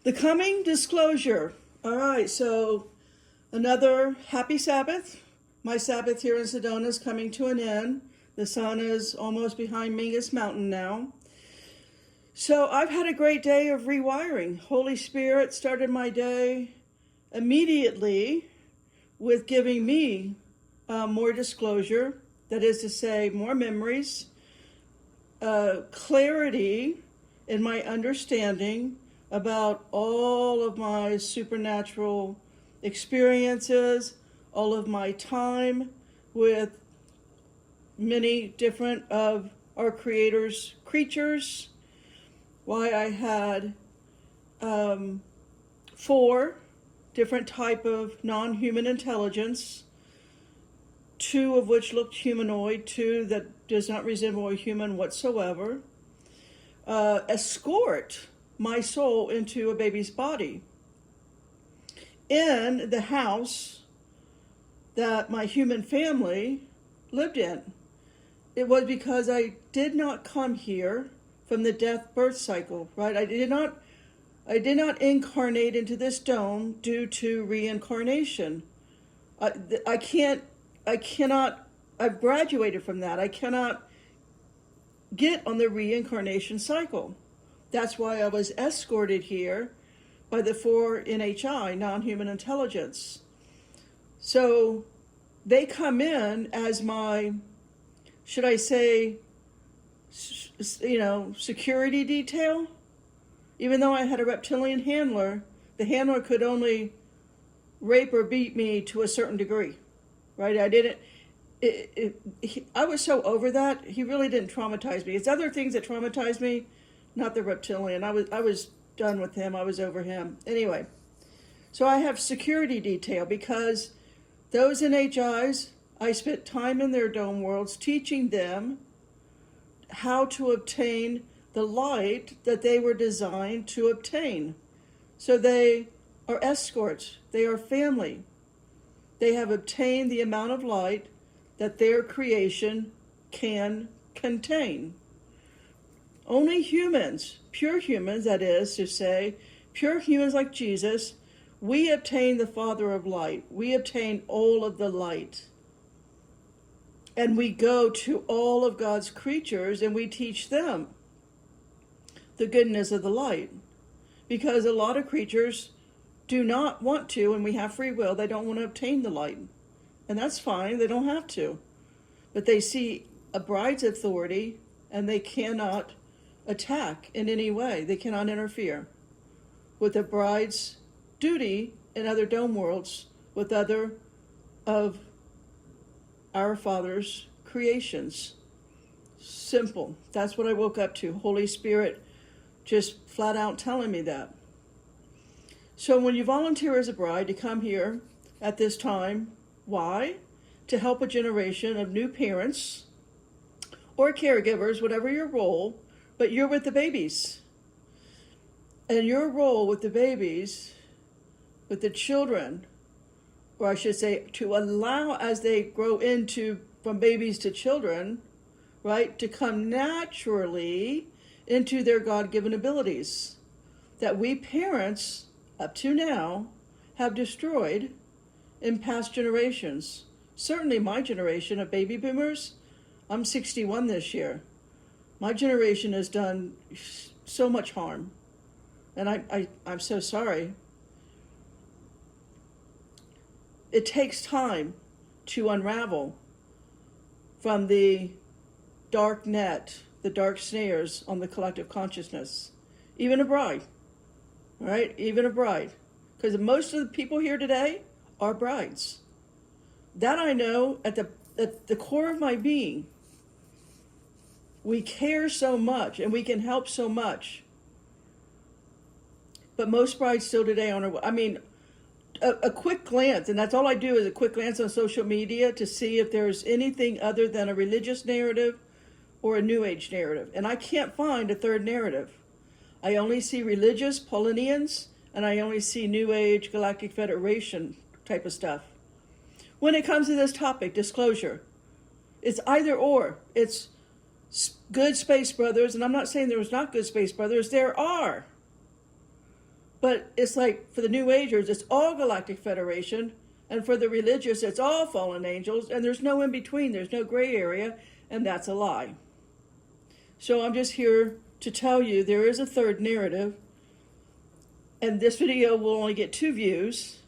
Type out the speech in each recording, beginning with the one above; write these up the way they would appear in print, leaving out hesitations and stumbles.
The coming disclosure. All right, so another happy Sabbath. My Sabbath here in Sedona is coming to an end. The sun is almost behind Mingus Mountain now. So I've had a great day of rewiring. Holy Spirit started my day immediately with giving me more disclosure. That is to say, more memories, clarity in my understanding about all of my supernatural experiences, all of my time with many different of our Creator's creatures, why I had 4 different type of non-human intelligence, 2 of which looked humanoid, 2 that does not resemble a human whatsoever, escort my soul into a baby's body in the house that my human family lived in. It was because I did not come here from the death-birth cycle, right? I did not incarnate into this dome due to reincarnation. I've graduated from that. I cannot get on the reincarnation cycle. That's why I was escorted here by the 4 NHI, non-human intelligence. So they come in as my, should I say, security detail. Even though I had a reptilian handler, the handler could only rape or beat me to a certain degree, right? I was so over that. He really didn't traumatize me. It's other things that traumatized me, not the reptilian. I was done with him. I was over him. Anyway, so I have security detail because those NHIs, I spent time in their dome worlds teaching them how to obtain the light that they were designed to obtain. So they are escorts. They are family. They have obtained the amount of light that their creation can contain. Only humans, pure humans, that is to say, pure humans like Jesus, we obtain the Father of light. We obtain all of the light. And we go to all of God's creatures and we teach them the goodness of the light. Because a lot of creatures do not want to, and we have free will, they don't want to obtain the light. And that's fine, they don't have to. But they see a bride's authority and they cannot attack in any way. They cannot interfere with a bride's duty in other dome worlds with other of our Father's creations. Simple. That's what I woke up to. Holy Spirit just flat out telling me that. So when you volunteer as a bride to come here at this time, why? To help a generation of new parents or caregivers, whatever your role, but you're with the babies. And your role with the babies, with the children, or I should say, to allow as they grow into from babies to children, right, to come naturally into their God-given abilities that we parents, up to now, have destroyed in past generations. Certainly my generation of baby boomers, I'm 61 this year. My generation has done so much harm. And I'm so sorry. It takes time to unravel from the dark net, the dark snares on the collective consciousness. Even a bride, right? Even a bride. Because most of the people here today are brides. That I know at the core of my being. We care so much and we can help so much. But most brides still today aren't. I mean, a quick glance, and that's all I do is a quick glance on social media to see if there's anything other than a religious narrative or a New Age narrative. And I can't find a third narrative. I only see religious Paulinians, and I only see New Age Galactic Federation type of stuff. When it comes to this topic, disclosure, it's either or. It's good space brothers, and I'm not saying there's not good space brothers. There are. But it's like for the New Agers, it's all Galactic Federation. And for the religious, it's all fallen angels. And there's no in between. There's no gray area. And that's a lie. So I'm just here to tell you there is a third narrative. And this video will only get 2 views.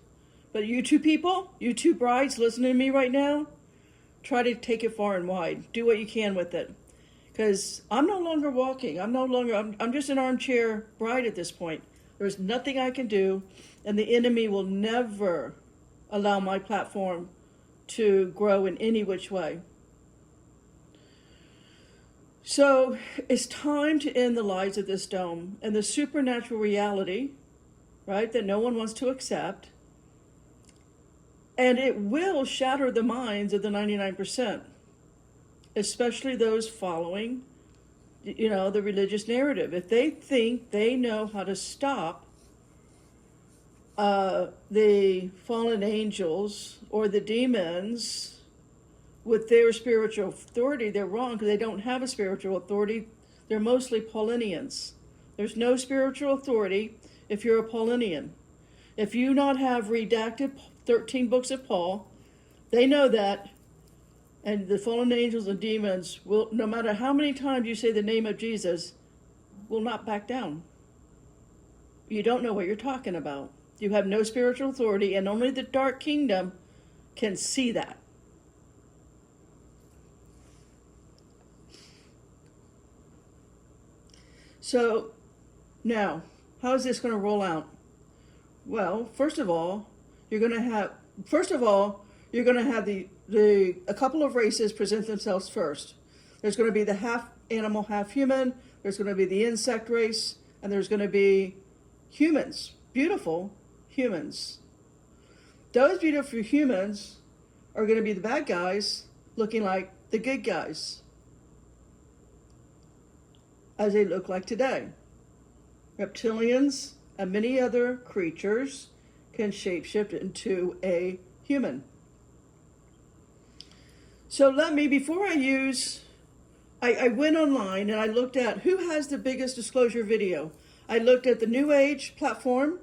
But you two people, you two brides listening to me right now, try to take it far and wide. Do what you can with it. Because I'm no longer walking. I'm just an armchair bride at this point. There's nothing I can do. And the enemy will never allow my platform to grow in any which way. So it's time to end the lies of this dome and the supernatural reality, right, that no one wants to accept. And it will shatter the minds of the 99%, especially those following, the religious narrative. If they think they know how to stop the fallen angels or the demons with their spiritual authority, they're wrong, because they don't have a spiritual authority. They're mostly Paulinians. There's no spiritual authority if you're a Paulinian. If you not have redacted 13 books of Paul, they know that, and the fallen angels and demons will, no matter how many times you say the name of Jesus, will not back down. You don't know what you're talking about. You have no spiritual authority, and only the dark kingdom can see that. So, now, how is this going to roll out? Well, first of all, you're going to have a couple of races present themselves first. There's going to be the half animal, half human. There's going to be the insect race, and there's going to be humans, beautiful humans. Those beautiful humans are going to be the bad guys looking like the good guys, as they look like today. Reptilians and many other creatures can shapeshift into a human. So before I went online and I looked at who has the biggest disclosure video. I looked at the New Age platform,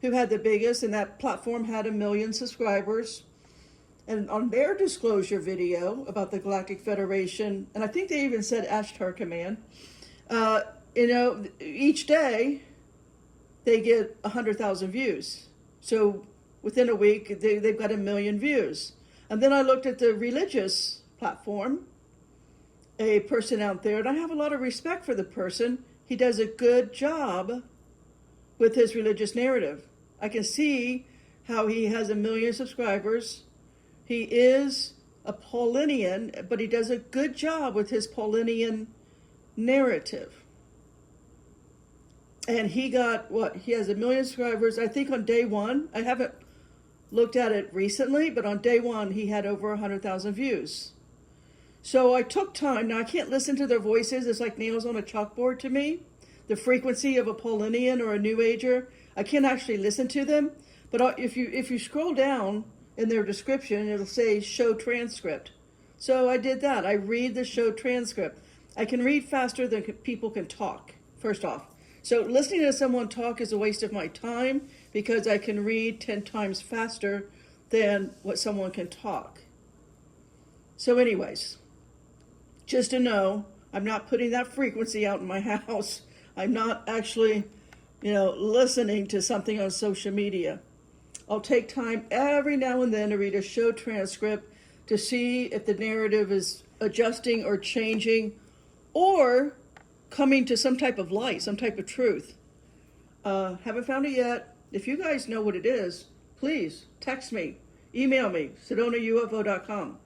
who had the biggest, and that platform had 1 million subscribers. And on their disclosure video about the Galactic Federation, and I think they even said Ashtar Command, each day they get 100,000 views. So within a week, they've got 1 million views. And then I looked at the religious platform, a person out there, and I have a lot of respect for the person. He does a good job with his religious narrative. I can see how he has 1 million subscribers. He is a Paulinian, but he does a good job with his Paulinian narrative. And he got, he has 1 million subscribers, I think on day one. I haven't looked at it recently, but on day one, he had over 100,000 views. So I took time. Now, I can't listen to their voices. It's like nails on a chalkboard to me. The frequency of a Paulinian or a New Ager, I can't actually listen to them. But if you scroll down in their description, it'll say show transcript. So I did that. I read the show transcript. I can read faster than people can talk, first off. So listening to someone talk is a waste of my time because I can read 10 times faster than what someone can talk. So anyways, just to know, I'm not putting that frequency out in my house. I'm not actually, listening to something on social media. I'll take time every now and then to read a show transcript to see if the narrative is adjusting or changing or coming to some type of light, some type of truth. Haven't found it yet. If you guys know what it is, please text me, email me, SedonaUFO.com.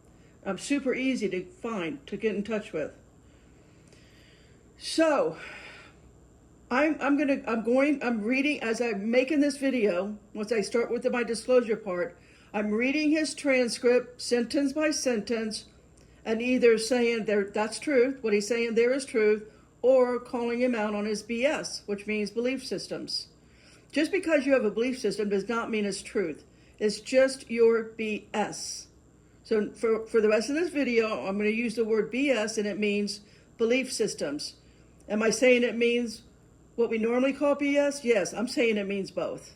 I'm super easy to find, to get in touch with. So, I'm reading, as I'm making this video, once I start with my disclosure part, I'm reading his transcript, sentence by sentence, and either saying that's truth, what he's saying there is truth, or calling him out on his BS, which means belief systems. Just because you have a belief system does not mean it's truth. It's just your BS. So for the rest of this video, I'm going to use the word BS, and it means belief systems. Am I saying it means what we normally call BS, yes, I'm saying it means both.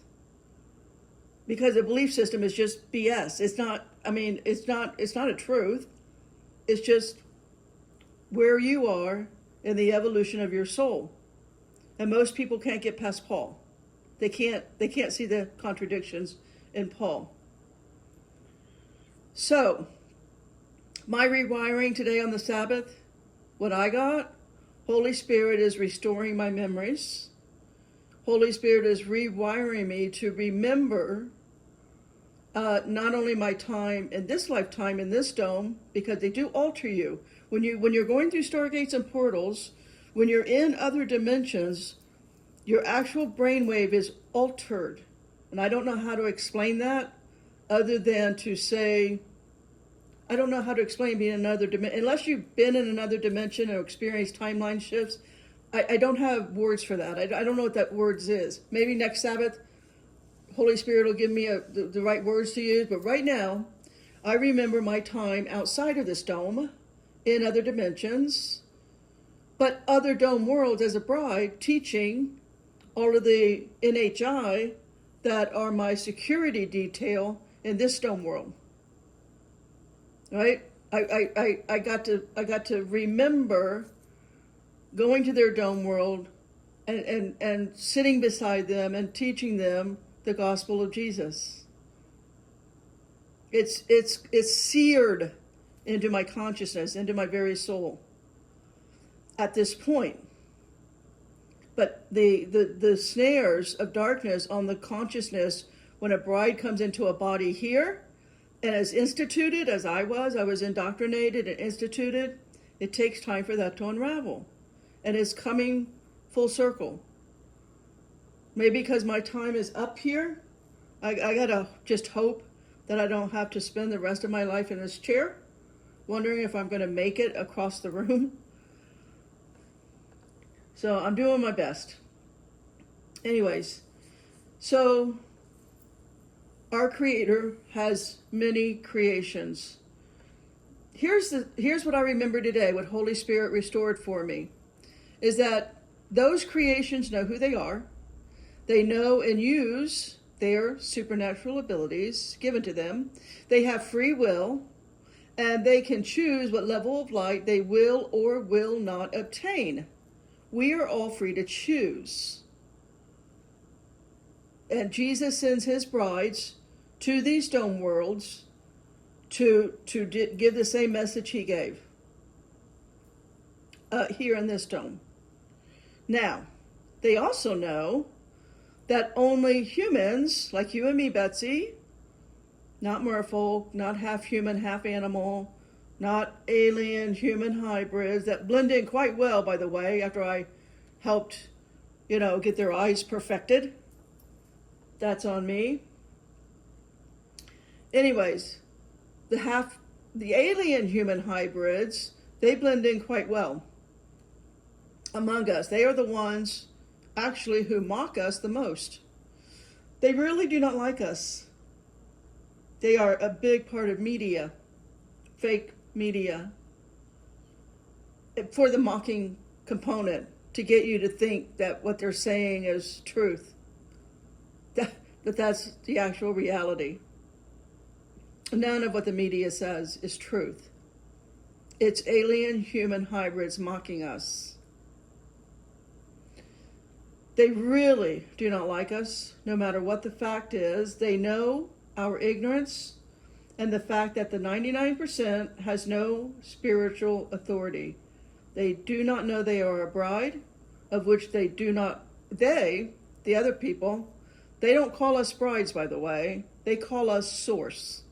Because a belief system is just BS. It's not, it's not a truth. It's just where you are in the evolution of your soul. And most people can't get past Paul. They can't see the contradictions in Paul. So, my rewiring today on the Sabbath, what I got, Holy Spirit is restoring my memories. Holy Spirit is rewiring me to remember not only my time in this lifetime in this dome, because they do alter you. When you're going through stargates and portals, when you're in other dimensions, your actual brainwave is altered. And I don't know how to explain that other than to say, I don't know how to explain being in another dimension. Unless you've been in another dimension or experienced timeline shifts, I don't have words for that. I don't know what that words is. Maybe next Sabbath, Holy Spirit will give me the right words to use. But right now, I remember my time outside of this dome, in other dimensions, but other dome worlds as a bride, teaching all of the NHI that are my security detail in this dome world. Right? I got to remember going to their dome world and sitting beside them and teaching them the gospel of Jesus. It's seared into my consciousness, into my very soul at this point. But the snares of darkness on the consciousness when a bride comes into a body here and is instituted, as I was indoctrinated and instituted, it takes time for that to unravel. And it's coming full circle. Maybe because my time is up here, I gotta just hope that I don't have to spend the rest of my life in this chair, wondering if I'm gonna make it across the room. So I'm doing my best. Anyways, so our Creator has many creations. Here's what I remember today, what Holy Spirit restored for me, is that those creations know who they are. They know and use their supernatural abilities given to them. They have free will, and they can choose what level of light they will or will not obtain. We are all free to choose. And Jesus sends his brides to these dome worlds to give the same message he gave here in this dome. Now, they also know that only humans, like you and me, Betsy, not merfolk, not half human, half animal, not alien human hybrids that blend in quite well, by the way, after I helped, get their eyes perfected. That's on me. Anyways, the alien human hybrids, they blend in quite well among us. They are the ones actually who mock us the most. They really do not like us. They are a big part of media, fake media, for the mocking component, to get you to think that what they're saying is truth, that that's the actual reality. None of what the media says is truth. It's alien human hybrids mocking us. They really do not like us, no matter what the fact is. They know our ignorance and the fact that the 99% has no spiritual authority. They do not know they are a bride, of which the other people, they don't call us brides, by the way. They call us Source.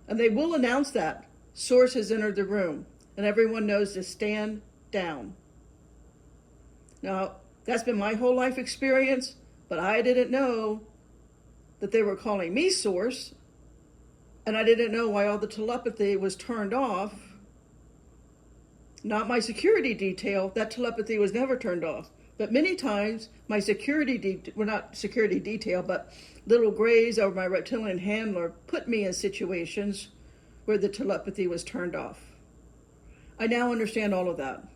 And they will announce that. Source has entered the room, and everyone knows to stand down. Now, that's been my whole life experience, but I didn't know that they were calling me Source, and I didn't know why all the telepathy was turned off. Not my security detail, that telepathy was never turned off. But many times, my not security detail, but little grays or my reptilian handler put me in situations where the telepathy was turned off. I now understand all of that.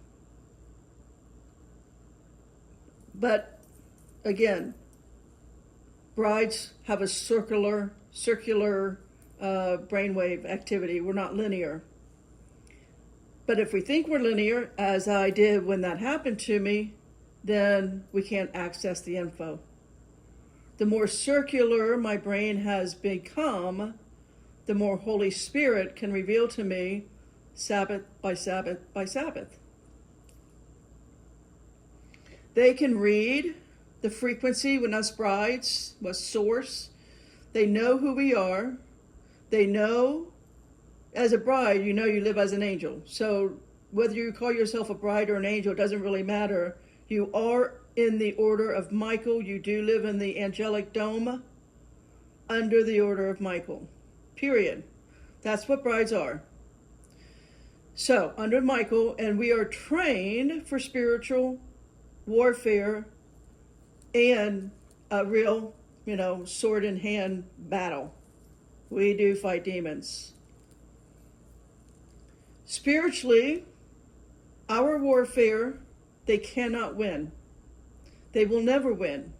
But again, brides have a circular brainwave activity. We're not linear. But if we think we're linear, as I did when that happened to me, then we can't access the info. The more circular my brain has become, the more Holy Spirit can reveal to me Sabbath by Sabbath by Sabbath. They can read the frequency with us brides, what source. They know who we are. They know, as a bride, you know you live as an angel. So whether you call yourself a bride or an angel, it doesn't really matter. You are in the order of Michael. You do live in the angelic dome under the order of Michael. Period. That's what brides are. So, under Michael, and we are trained for spiritual warfare and a real, sword in hand battle. We do fight demons. Spiritually, our warfare, they cannot win. They will never win.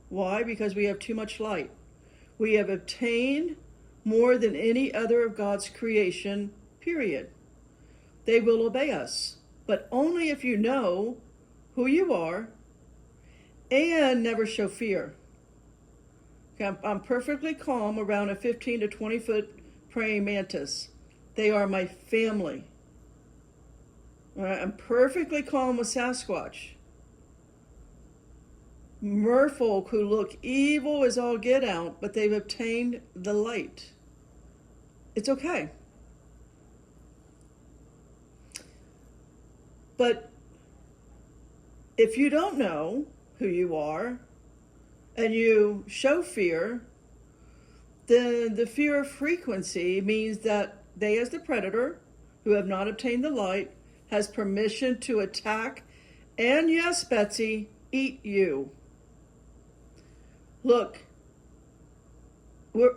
Why? Because we have too much light. We have obtained more than any other of God's creation, period. They will obey us, but only if you know who you are and never show fear. I'm perfectly calm around a 15 to 20 foot praying mantis. They are my family. I'm perfectly calm with Sasquatch. Merfolk who look evil as all get out, but they've obtained the light. It's okay. But if you don't know who you are and you show fear, then the fear of frequency means that they, as the predator, who have not obtained the light, has permission to attack and, yes, Betsy, eat you. Look, we're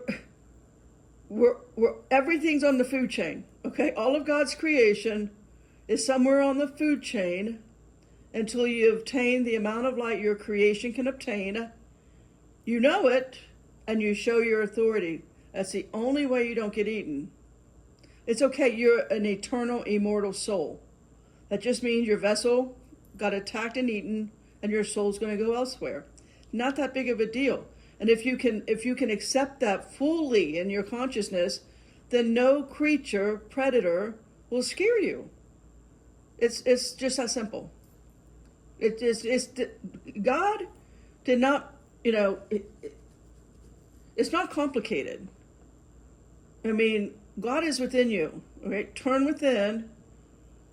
everything's on the food chain, okay? All of God's creation is somewhere on the food chain until you obtain the amount of light your creation can obtain. You know it, and you show your authority. That's the only way you don't get eaten. It's okay, you're an eternal, immortal soul. That just means your vessel got attacked and eaten, and your soul's going to go elsewhere. Not that big of a deal. And if you can accept that fully in your consciousness, then no creature, predator, will scare you. It's just that simple. God did not, it's not complicated. I mean, God is within you. Okay? Turn within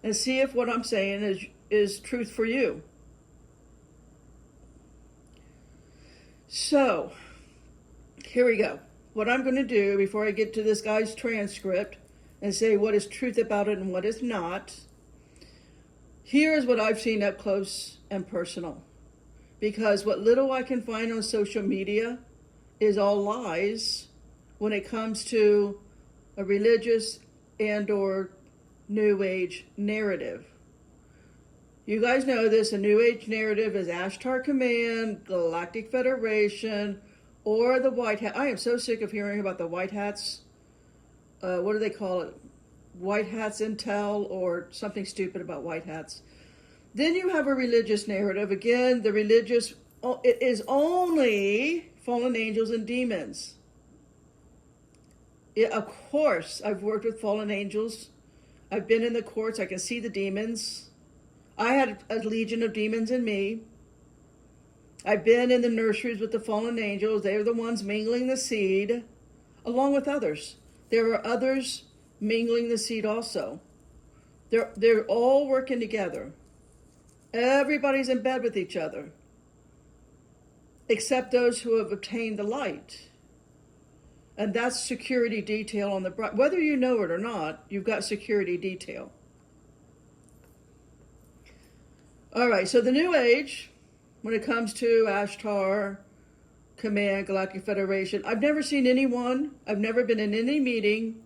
and see if what I'm saying is truth for you. So, here we go. What I'm going to do before I get to this guy's transcript and say what is truth about it and what is not, here is what I've seen up close and personal. Because what little I can find on social media is all lies when it comes to a religious and or New Age narrative. You guys know this, a New Age narrative is Ashtar Command, Galactic Federation, or the White Hat. I am so sick of hearing about the White Hats. What do they call it? White Hats Intel or something stupid about White Hats. Then you have a religious narrative. Again, the religious, it is only fallen angels and demons. Yeah, of course, I've worked with fallen angels. I've been in the courts. I can see the demons. I had a legion of demons in me. I've been in the nurseries with the fallen angels. They're the ones mingling the seed, along with others. There are others mingling the seed also. They're all working together. Everybody's in bed with each other, except those who have obtained the light. And that's security detail on the bride. Whether you know it or not, you've got security detail. All right, so the New Age, when it comes to Ashtar, Command, Galactic Federation, I've never seen anyone, I've never been in any meeting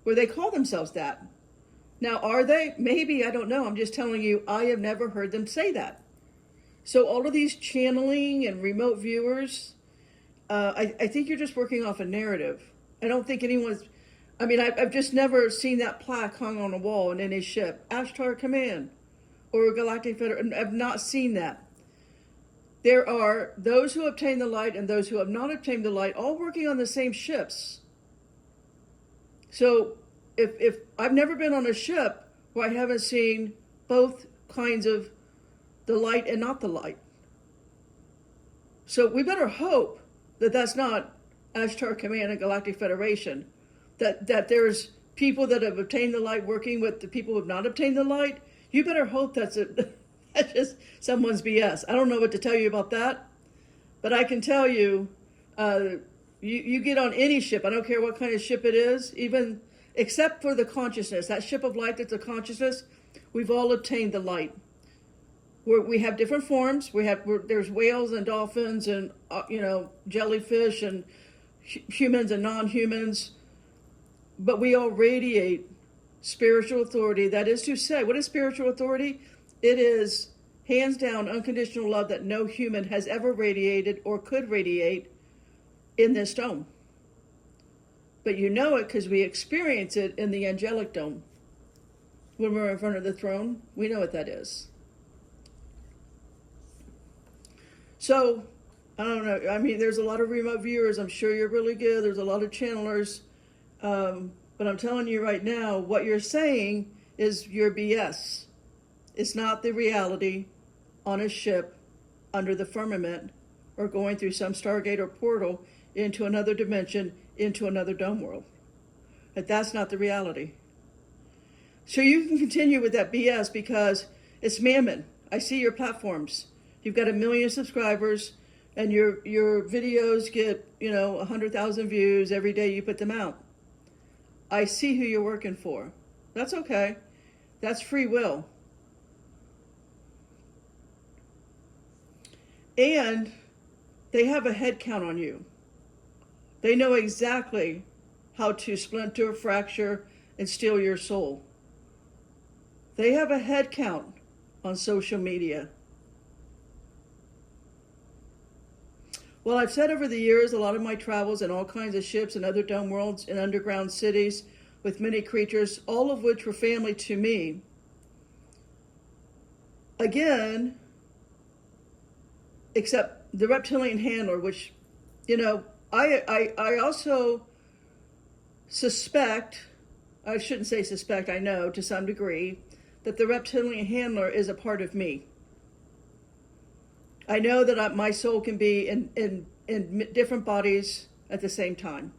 where they call themselves that. Now, are they? Maybe, I don't know. I'm just telling you, I have never heard them say that. So all of these channeling and remote viewers, I think you're just working off a narrative. I don't think anyone's. I mean, I've just never seen that plaque hung on a wall in any ship. Ashtar Command or Galactic Federation. I've not seen that. There are those who obtain the light and those who have not obtained the light, all working on the same ships. So if I've never been on a ship where I haven't seen both kinds of the light and not the light. So we better hope that that's not Ashtar Command and Galactic Federation. That there's people that have obtained the light working with the people who have not obtained the light. You better hope that's just someone's BS. I don't know what to tell you about that, but I can tell you, you get on any ship. I don't care what kind of ship it is, even except for the consciousness. That ship of light that's a consciousness, we've all obtained the light. We have different forms. There's whales and dolphins and jellyfish and humans and non-humans, but we all radiate spiritual authority. That is to say, what is spiritual authority? It is hands down unconditional love that no human has ever radiated or could radiate in this dome. But you know it because we experience it in the angelic dome. When we're in front of the throne, we know what that is. So, I don't know. I mean, there's a lot of remote viewers. I'm sure you're really good. There's a lot of channelers. But I'm telling you right now, what you're saying is your BS. It's not the reality on a ship under the firmament or going through some Stargate or portal into another dimension, into another dome world. But that's not the reality. So you can continue with that BS because it's mammon. I see your platforms. You've got 1 million subscribers and your videos get, 100,000 views every day you put them out. I see who you're working for. That's okay. That's free will. And they have a head count on you. They know exactly how to splinter, fracture, and steal your soul. They have a head count on social media. Well, I've said over the years, a lot of my travels in all kinds of ships and other dome worlds and underground cities with many creatures, all of which were family to me. Again, except the reptilian handler, which, I also suspect, I shouldn't say suspect, I know to some degree, that the reptilian handler is a part of me. I know that my soul can be in different bodies at the same time.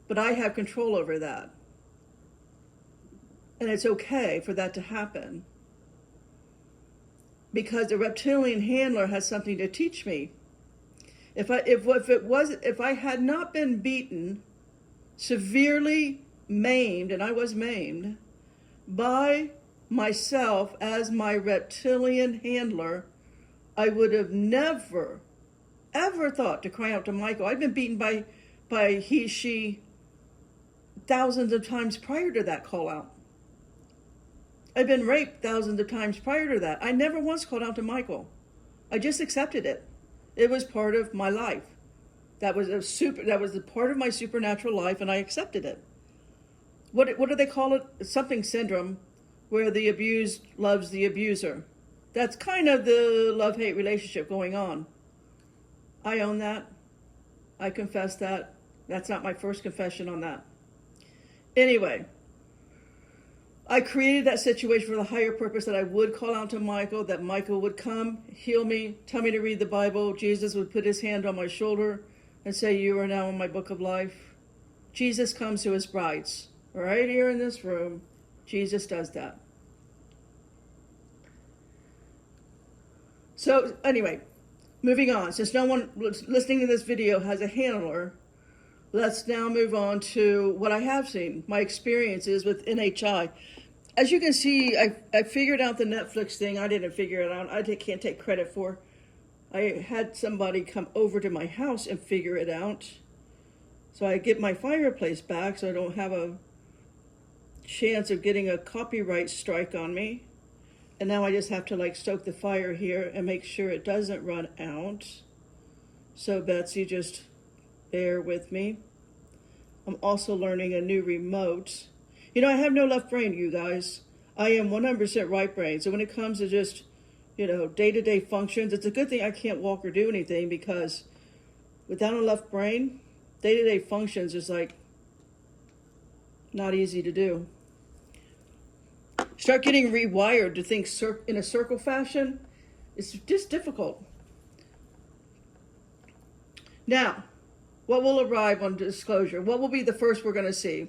But I have control over that. And it's okay for that to happen. Because the reptilian handler has something to teach me. If I had not been beaten, severely maimed, and I was maimed, by myself as my reptilian handler, I would have never, ever thought to cry out to Michael. I'd been beaten by he, she, thousands of times prior to that call out. I'd been raped thousands of times prior to that. I never once called out to Michael. I just accepted it. It was part of my life. That was a part of my supernatural life, and I accepted it. What do they call it? Something syndrome, where the abused loves the abuser. That's kind of the love-hate relationship going on. I own that. I confess that. That's not my first confession on that. Anyway, I created that situation for the higher purpose that I would call out to Michael, that Michael would come, heal me, tell me to read the Bible. Jesus would put his hand on my shoulder and say, "You are now in my book of life." Jesus comes to his brides. Right here in this room, Jesus does that. So anyway, moving on. Since no one listening to this video has a handler, let's now move on to what I have seen, my experiences with NHI. As you can see, I figured out the Netflix thing. I didn't figure it out. I can't take credit for. I had somebody come over to my house and figure it out. So I get my fireplace back so I don't have a chance of getting a copyright strike on me. And now I just have to like stoke the fire here and make sure it doesn't run out. So Betsy, just bear with me. I'm also learning a new remote. You know, I have no left brain, you guys. I am 100% right brain. So when it comes to just, you know, day-to-day functions, it's a good thing I can't walk or do anything, because without a left brain, day-to-day functions is like not easy to do. Start getting rewired to think in a circle fashion. It's just difficult. Now, what will arrive on disclosure? What will be the first we're going to see?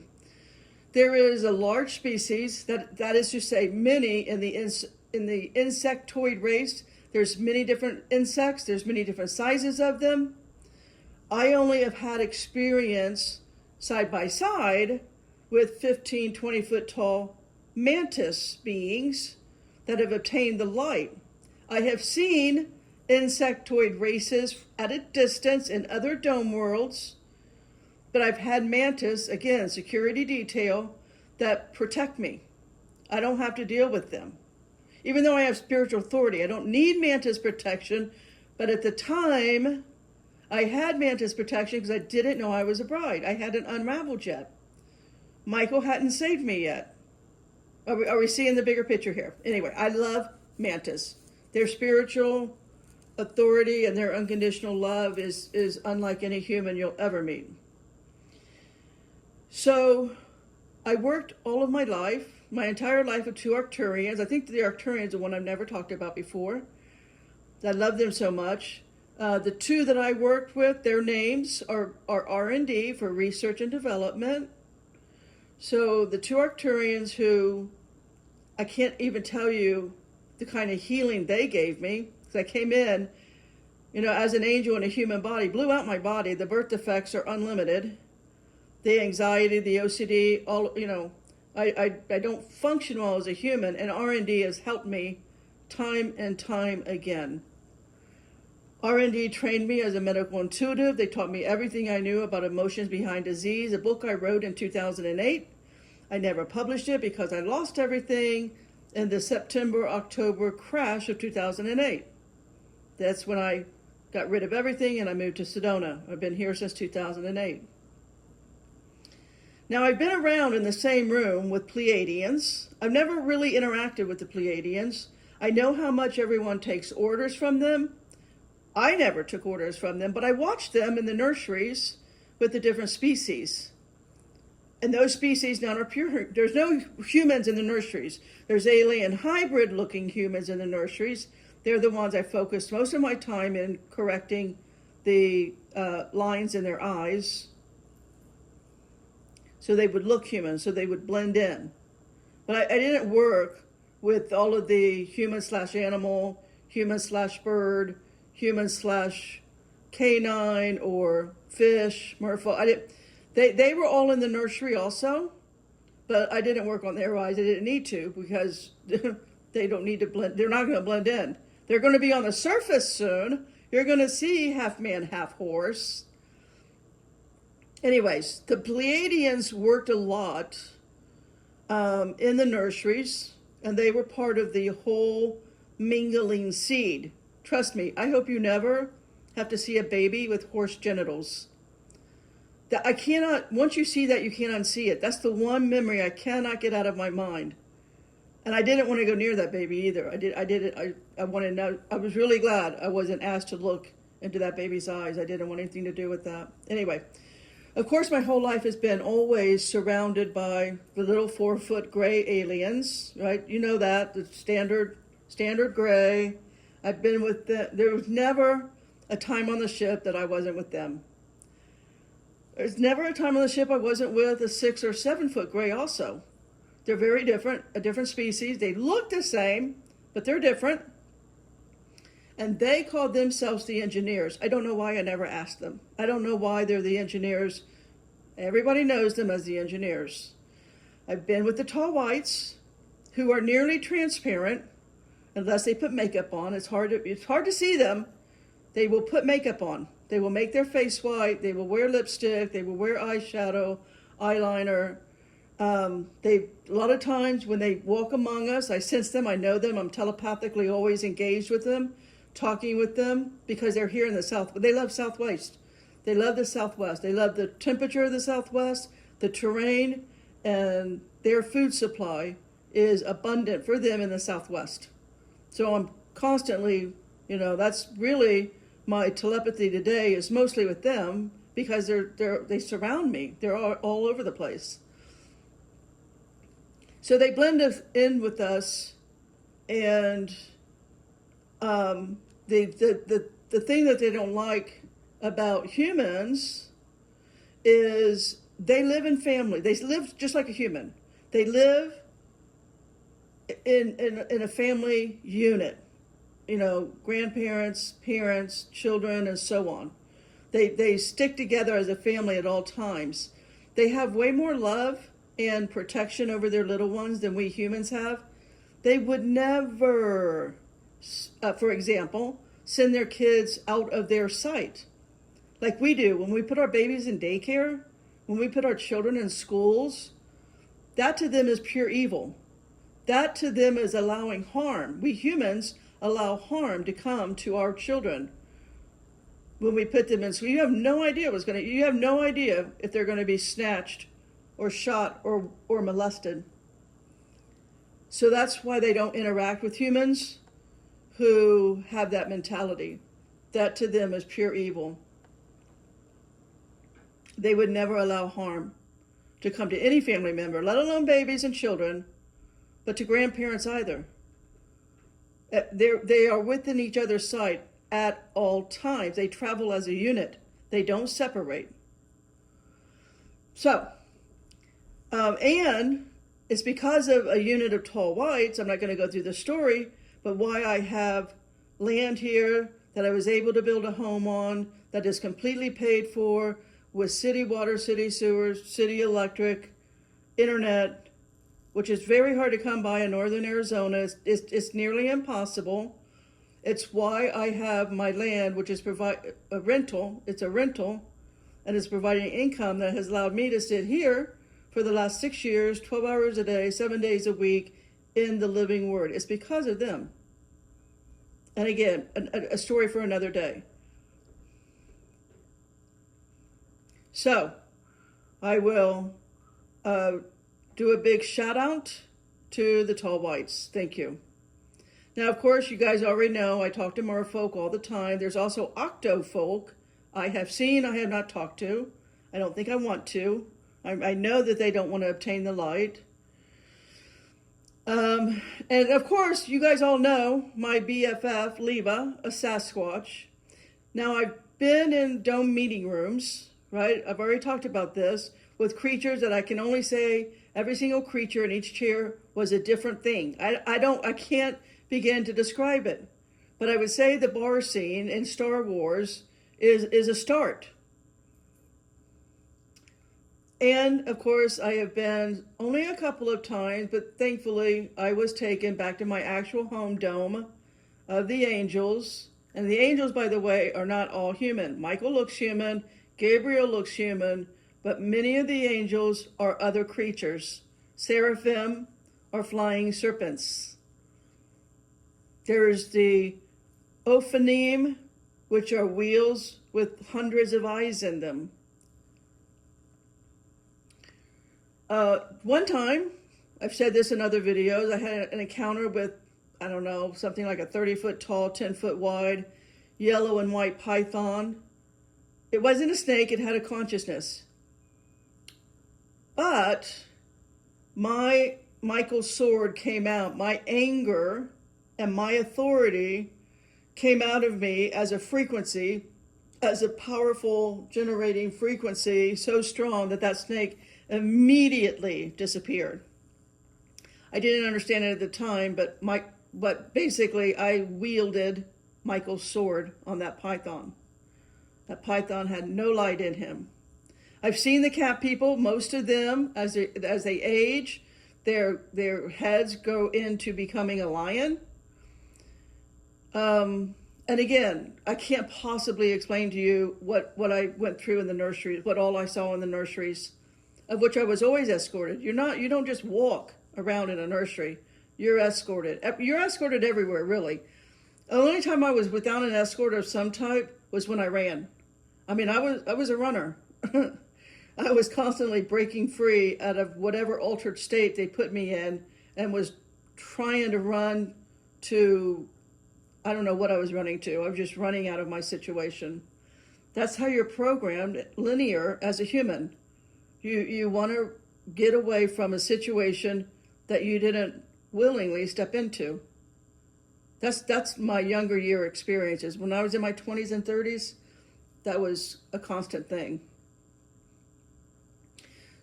There is a large species, that is to say many in the insectoid race. There's many different insects. There's many different sizes of them. I only have had experience side by side with 15, 20 foot tall mantis beings that have obtained the light. I have seen insectoid races at a distance in other dome worlds, but I've had mantis, again, security detail, that protect me. I don't have to deal with them. Even though I have spiritual authority, I don't need mantis protection, but at the time, I had mantis protection because I didn't know I was a bride. I hadn't unraveled yet. Michael hadn't saved me yet. Are we seeing the bigger picture here? Anyway, I love mantis. Their spiritual authority and their unconditional love is unlike any human you'll ever meet. So I worked all of my life, my entire life, with two Arcturians. I think the Arcturians are one I've never talked about before. I love them so much. The two that I worked with, their names are R&D, for research and development. So the two Arcturians, who I can't even tell you the kind of healing they gave me, because I came in, you know, as an angel in a human body, blew out my body. The birth defects are unlimited. The anxiety, the OCD, all, you know, I don't function well as a human, and R&D has helped me time and time again. R&D trained me as a medical intuitive. They taught me everything I knew about emotions behind disease, a book I wrote in 2008. I never published it because I lost everything in the September-October crash of 2008. That's when I got rid of everything and I moved to Sedona. I've been here since 2008. Now, I've been around in the same room with Pleiadians. I've never really interacted with the Pleiadians. I know how much everyone takes orders from them. I never took orders from them, but I watched them in the nurseries with the different species. And those species now are pure. There's no humans in the nurseries. There's alien hybrid-looking humans in the nurseries. They're the ones I focused most of my time in correcting the lines in their eyes, so they would look human, so they would blend in. But I didn't work with all of the human/animal, human/bird, human/canine, or fish, merfolk. They were all in the nursery also, but I didn't work on their eyes. I didn't need to, because they don't need to blend. They're not going to blend in. They're going to be on the surface soon. You're going to see half man, half horse. Anyways, the Pleiadians worked a lot in the nurseries, and they were part of the whole mingling seed. Trust me, I hope you never have to see a baby with horse genitals. That I cannot, once you see that, you can't unsee it. That's the one memory I cannot get out of my mind. And I didn't want to go near that baby either. I wanted to know. I was really glad I wasn't asked to look into that baby's eyes. I didn't want anything to do with that. Anyway, of course, my whole life has been always surrounded by the little 4-foot gray aliens, right? You know that, the standard gray. I've been with there was never a time on the ship that I wasn't with them. There's never a time on the ship I wasn't with a 6 or 7-foot gray also. They're very different, a different species. They look the same, but they're different. And they called themselves the engineers. I don't know why I never asked them. I don't know why they're the engineers. Everybody knows them as the engineers. I've been with the tall whites, who are nearly transparent, unless they put makeup on. It's hard to see them. They will put makeup on. They will make their face white. They will wear lipstick. They will wear eyeshadow, eyeliner. They a lot of times when they walk among us, I sense them, I know them, I'm telepathically always engaged with them, talking with them because they're here in the South. They love Southwest. They love the Southwest. They love the temperature of the Southwest, the terrain, and their food supply is abundant for them in the Southwest. So I'm constantly, that's really my telepathy today is mostly with them because they surround me. They're all over the place. So they blend in with us, and the thing that they don't like about humans is they live in family. They live just like a human. They live in a family unit. Grandparents, parents, children, and so on. They stick together as a family at all times. They have way more love and protection over their little ones than we humans have. They would never, for example, send their kids out of their sight like we do. When we put our babies in daycare, when we put our children in schools, that to them is pure evil. That to them is allowing harm. We humans allow harm to come to our children when we put them in school. You have no idea you have no idea if they're going to be snatched or shot or molested. So that's why they don't interact with humans who have that mentality. That to them is pure evil. They would never allow harm to come to any family member, let alone babies and children, but to grandparents either. They are within each other's sight at all times. They travel as a unit. They don't separate. So, and it's because of a unit of tall whites, I'm not going to go through the story, but why I have land here that I was able to build a home on that is completely paid for with city water, city sewers, city electric, internet, which is very hard to come by in northern Arizona. It's nearly impossible. It's why I have my land, which is a rental. It's a rental, and it's providing income that has allowed me to sit here for the last 6 years, 12 hours a day, 7 days a week in the living word. It's because of them. And again, a story for another day. So, I will do a big shout out to the tall whites. Thank you. Now, of course, you guys already know I talk to merfolk all the time. There's also octofolk I have seen, I have not talked to. I don't think I want to. I know that they don't want to obtain the light. And of course, you guys all know my BFF, Leva, a Sasquatch. Now, I've been in dome meeting rooms, right? I've already talked about this, with creatures that I can only say every single creature in each chair was a different thing. I can't begin to describe it. But I would say the bar scene in Star Wars is a start. And of course, I have been only a couple of times, but thankfully I was taken back to my actual home dome of the angels. And the angels, by the way, are not all human. Michael looks human, Gabriel looks human, but many of the angels are other creatures. Seraphim are flying serpents. There's the Ophanim, which are wheels with hundreds of eyes in them. One time, I've said this in other videos, I had an encounter with, I don't know, something like a 30-foot tall, 10-foot wide, yellow and white python. It wasn't a snake, it had a consciousness. But my Michael's sword came out. My anger and my authority came out of me as a frequency, as a powerful generating frequency so strong that snake immediately disappeared. I didn't understand it at the time, but basically I wielded Michael's sword on that python. That python had no light in him. I've seen the cat people, most of them, as they age, their heads go into becoming a lion. And again, I can't possibly explain to you what I went through in the nurseries, what all I saw in the nurseries. of which I was always escorted. You don't just walk around in a nursery. You're escorted. You're escorted everywhere, really. The only time I was without an escort of some type was when I ran. I mean, I was a runner. I was constantly breaking free out of whatever altered state they put me in and was trying to run to, I don't know what I was running to. I was just running out of my situation. That's how you're programmed, linear, as a human. You want to get away from a situation that you didn't willingly step into. That's my younger year experiences. When I was in my 20s and 30s, that was a constant thing.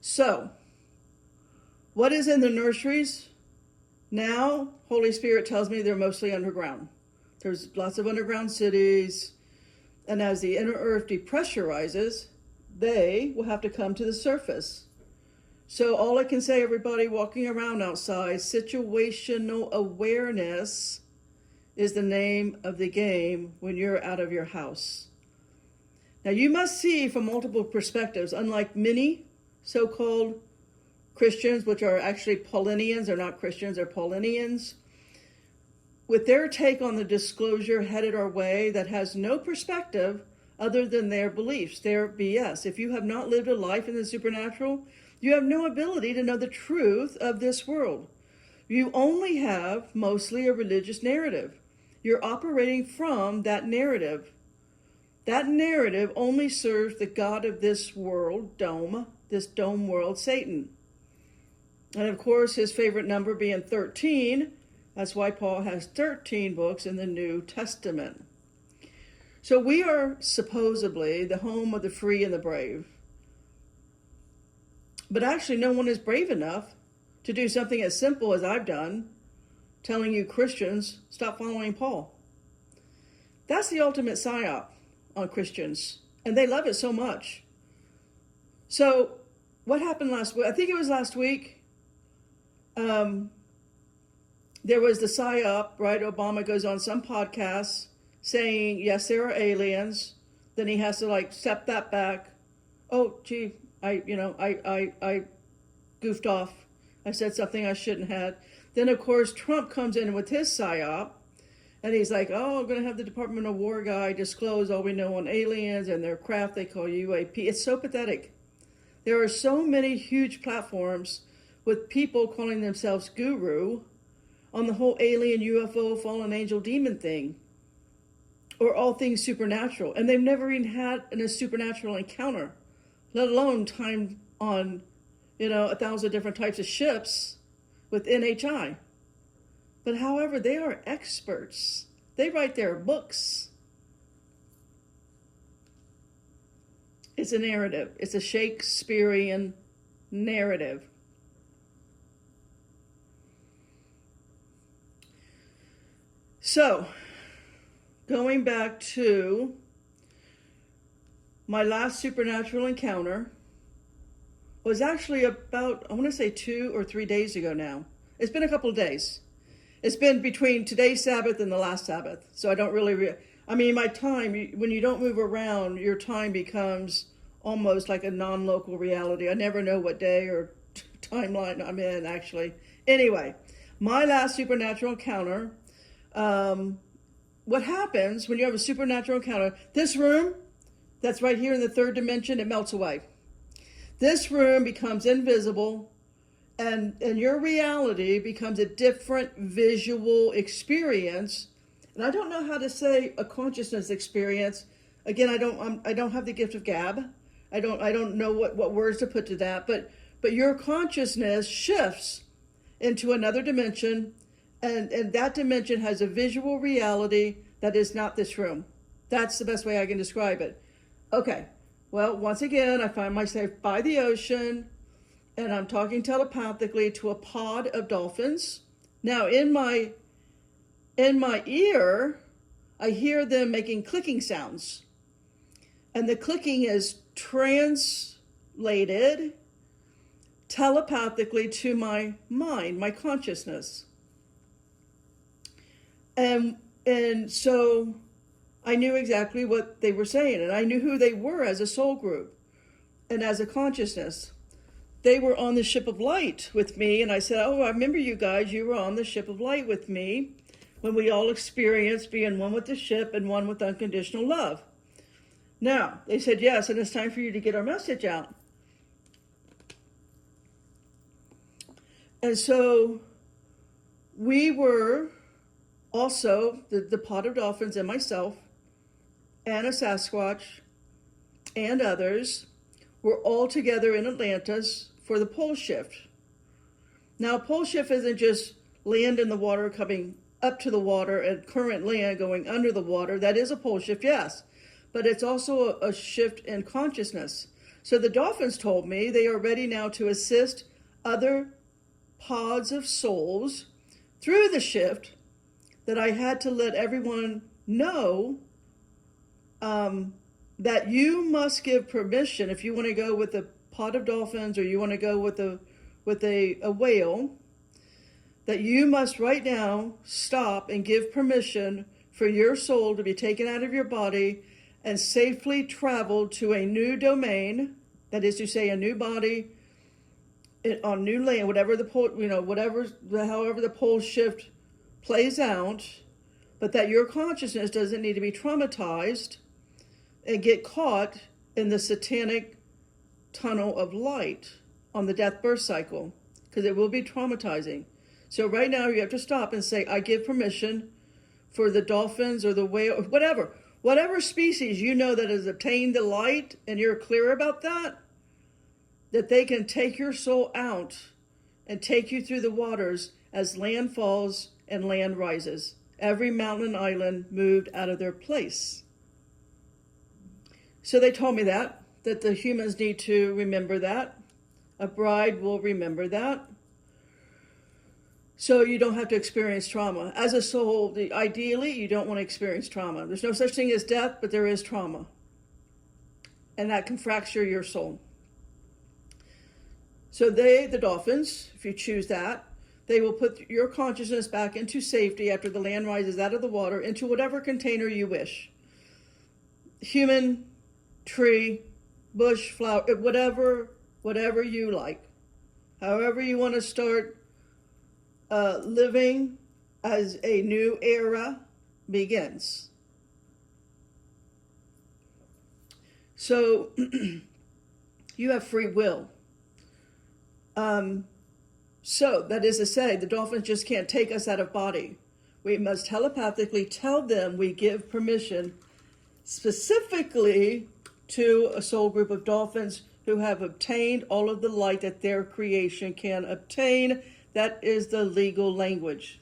So, what is in the nurseries? Now, Holy Spirit tells me they're mostly underground. There's lots of underground cities, and as the inner earth depressurizes, they will have to come to the surface. So all I can say, everybody walking around outside, situational awareness is the name of the game when you're out of your house. Now you must see from multiple perspectives, unlike many so-called Christians, which are actually Paulinians. They're not Christians, they're Paulinians. With their take on the disclosure headed our way that has no perspective other than their beliefs, their BS. If you have not lived a life in the supernatural, you have no ability to know the truth of this world. You only have mostly a religious narrative. You're operating from that narrative. That narrative only serves the God of this world, this dome world, Satan. And of course, his favorite number being 13. That's why Paul has 13 books in the New Testament. So we are supposedly the home of the free and the brave. But actually, no one is brave enough to do something as simple as I've done, telling you Christians, stop following Paul. That's the ultimate psyop on Christians, and they love it so much. So what happened last week? I think it was last week. There was the psyop, right? Obama goes on some podcasts saying, yes, there are aliens. Then he has to step that back. Oh, gee, I goofed off. I said something I shouldn't have. Then, of course, Trump comes in with his psyop, and he's like, oh, I'm going to have the Department of War guy disclose all we know on aliens and their craft they call UAP. It's so pathetic. There are so many huge platforms with people calling themselves guru on the whole alien, UFO, fallen angel, demon thing, or all things supernatural. And they've never even had a supernatural encounter, let alone time on, 1,000 different types of ships with NHI. But however, they are experts. They write their books. It's a narrative. It's a Shakespearean narrative. So, going back to my last supernatural encounter was actually about, I want to say 2 or 3 days ago now. It's been a couple of days. It's been between today's Sabbath and the last Sabbath. So I don't really, my time, when you don't move around, your time becomes almost like a non-local reality. I never know what day or timeline I'm in, actually. Anyway, my last supernatural encounter, what happens when you have a supernatural encounter, this room that's right here in the third dimension, it melts away. This room becomes invisible, and your reality becomes a different visual experience. And I don't know how to say a consciousness experience. Again, I don't have the gift of gab. I don't know what words to put to that, but your consciousness shifts into another dimension, and that dimension has a visual reality that is not this room. That's the best way I can describe it. Okay, well, once again, I find myself by the ocean, and I'm talking telepathically to a pod of dolphins. Now, in my ear, I hear them making clicking sounds. And the clicking is translated telepathically to my mind, my consciousness. And so I knew exactly what they were saying, and I knew who they were as a soul group and as a consciousness. they were on the ship of light with me, and I said, oh, I remember you guys, you were on the ship of light with me when we all experienced being one with the ship and one with unconditional love. Now, they said, yes, and it's time for you to get our message out. And so we were also, the Pod of Dolphins and myself, and a Sasquatch, and others, were all together in Atlantis for the pole shift. Now, pole shift isn't just land in the water coming up to the water and current land going under the water. That is a pole shift, yes. But it's also a shift in consciousness. So the dolphins told me they are ready now to assist other pods of souls through the shift, that I had to let everyone know that you must give permission if you want to go with a pod of dolphins or you want to go with a whale, that you must right now stop and give permission for your soul to be taken out of your body and safely travel to a new domain, that is to say, a new body on new land, whatever the pole, however the pole shift plays out, but that your consciousness doesn't need to be traumatized and get caught in the satanic tunnel of light on the death-birth cycle, because it will be traumatizing. So right now you have to stop and say, I give permission for the dolphins or the whale, whatever species you know that has obtained the light, and you're clear about that they can take your soul out and take you through the waters as land falls and land rises. Every mountain and island moved out of their place. So they told me that the humans need to remember that. A bride will remember that. So you don't have to experience trauma. As a soul, ideally, you don't want to experience trauma. There's no such thing as death, but there is trauma. And that can fracture your soul. So the dolphins, if you choose that, they will put your consciousness back into safety after the land rises out of the water into whatever container you wish. Human, tree, bush, flower, whatever you like. However you want to start living as a new era begins. So you have free will. So that is to say, the dolphins just can't take us out of body. We must telepathically tell them we give permission specifically to a soul group of dolphins who have obtained all of the light that their creation can obtain. That is the legal language.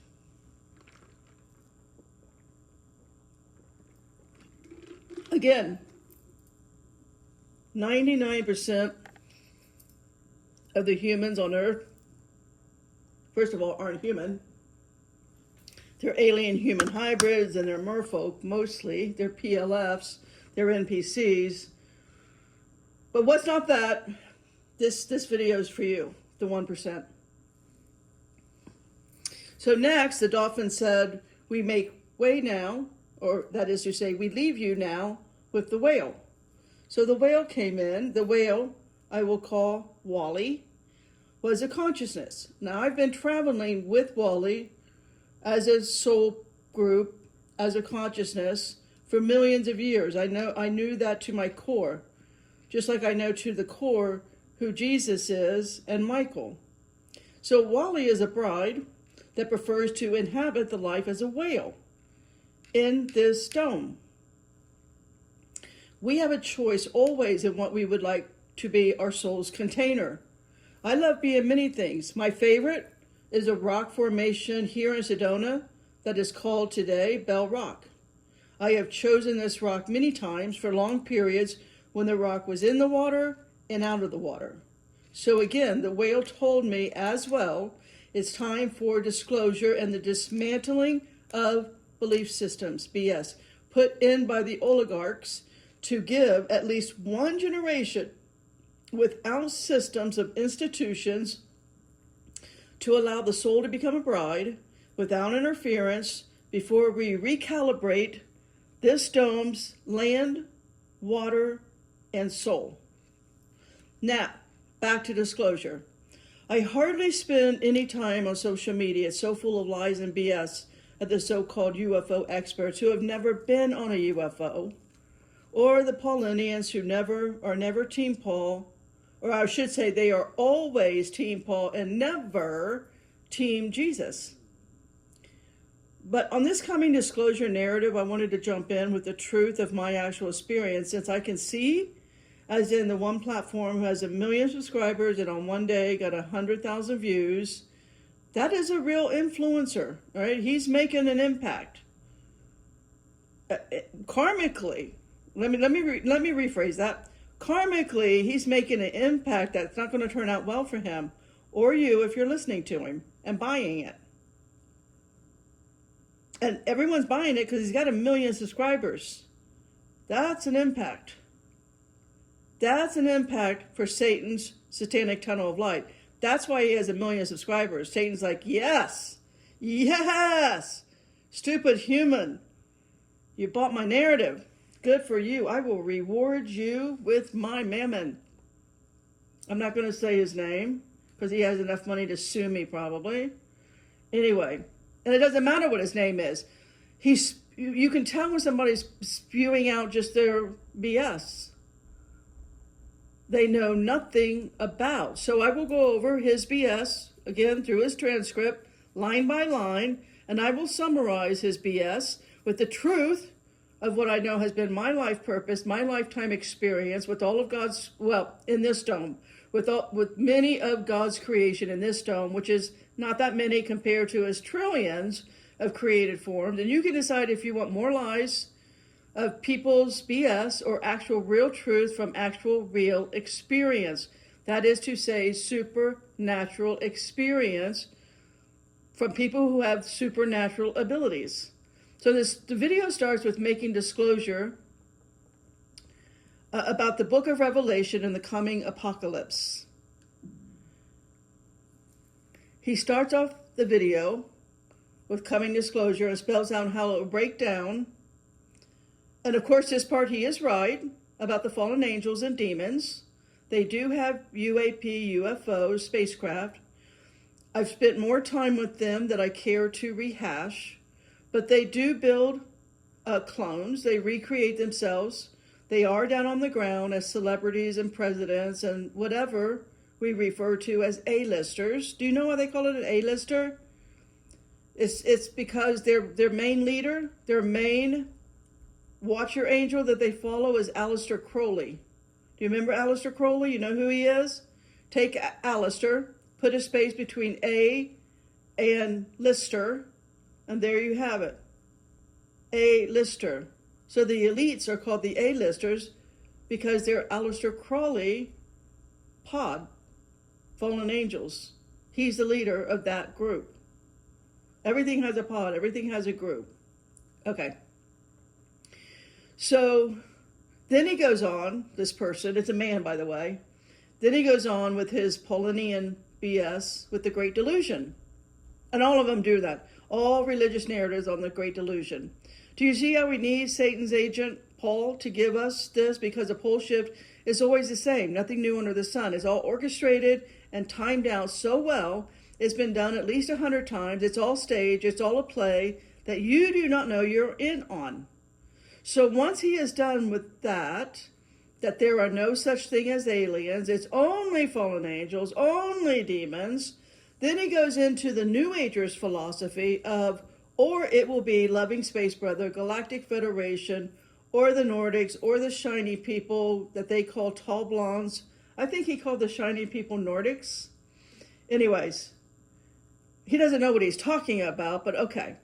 Again, 99% of the humans on Earth, first of all, aren't human. They're alien human hybrids, and they're merfolk mostly. They're PLFs, they're NPCs. But what's not that? This video is for you, the 1%. So next, the dolphin said, we make way now, or that is to say, we leave you now with the whale. So the whale came in. The whale, I will call Wally, was a consciousness. Now, I've been traveling with Wally as a soul group, as a consciousness, for millions of years. I knew that to my core, just like I know to the core who Jesus is and Michael. So Wally is a bride that prefers to inhabit the life as a whale in this dome. We have a choice always in what we would like to be our soul's container. I love being many things. My favorite is a rock formation here in Sedona that is called today Bell Rock. I have chosen this rock many times for long periods when the rock was in the water and out of the water. So again, the whale told me as well, it's time for disclosure and the dismantling of belief systems, BS, put in by the oligarchs to give at least one generation without systems of institutions to allow the soul to become a bride without interference before we recalibrate this dome's land, water, and soul. Now, back to disclosure. I hardly spend any time on social media. It's so full of lies and BS of the so-called UFO experts who have never been on a UFO, or the Paulinians who are never Team Paul, or I should say they are always Team Paul and never Team Jesus. But on this coming disclosure narrative, I wanted to jump in with the truth of my actual experience, since I can see, as in the one platform who has 1 million subscribers and on one day got 100,000 views. That is a real influencer, right? He's making an impact. Karmically, let me rephrase that. Karmically, he's making an impact that's not going to turn out well for him or you if you're listening to him and buying it. And everyone's buying it because he's got 1 million subscribers. That's an impact. That's an impact for Satan's satanic tunnel of light. That's why he has 1 million subscribers. Satan's like, yes, yes, stupid human. You bought my narrative. Good for you. I will reward you with my mammon. I'm not going to say his name because he has enough money to sue me probably. Anyway, and it doesn't matter what his name is. You can tell when somebody's spewing out just their BS. They know nothing about. So I will go over his BS, again, through his transcript, line by line, and I will summarize his BS with the truth of what I know has been my life purpose, my lifetime experience with all of God's, in this dome, with many of God's creation in this dome, which is not that many compared to his trillions of created forms. And you can decide if you want more lies of people's BS or actual real truth from actual real experience. That is to say, supernatural experience from people who have supernatural abilities. So the video starts with making disclosure about the book of Revelation and the coming apocalypse. He starts off the video with coming disclosure and spells out how it will break down. And of course, this part he is right about the fallen angels and demons. They do have UAP, UFOs, spacecraft. I've spent more time with them than I care to rehash. But they do build clones. They recreate themselves. They are down on the ground as celebrities and presidents and whatever we refer to as A-listers. Do you know why they call it an A-lister? It's because their main leader, their main watcher angel that they follow is Aleister Crowley. Do you remember Aleister Crowley? You know who he is? Take Aleister, put a space between A and Lister, and there you have it. A-lister. So the elites are called the A-listers because they're Aleister Crowley pod, fallen angels. He's the leader of that group. Everything has a pod. Everything has a group. Okay. So then he goes on, this person, it's a man, by the way. Then he goes on with his Paulinian BS with the Great Delusion. And all of them do that. All religious narratives on the Great Delusion. Do you see how we need Satan's agent, Paul, to give us this? Because the pole shift is always the same. Nothing new under the sun. It's all orchestrated and timed out so well. It's been done at least 100 times. It's all staged. It's all a play that you do not know you're in on. So once he is done with that there are no such thing as aliens, it's only fallen angels, only demons, then he goes into the New Agers philosophy of, or it will be Loving Space Brother, Galactic Federation, or the Nordics, or the shiny people that they call tall blondes. I think he called the shiny people Nordics. Anyways, he doesn't know what he's talking about, but okay.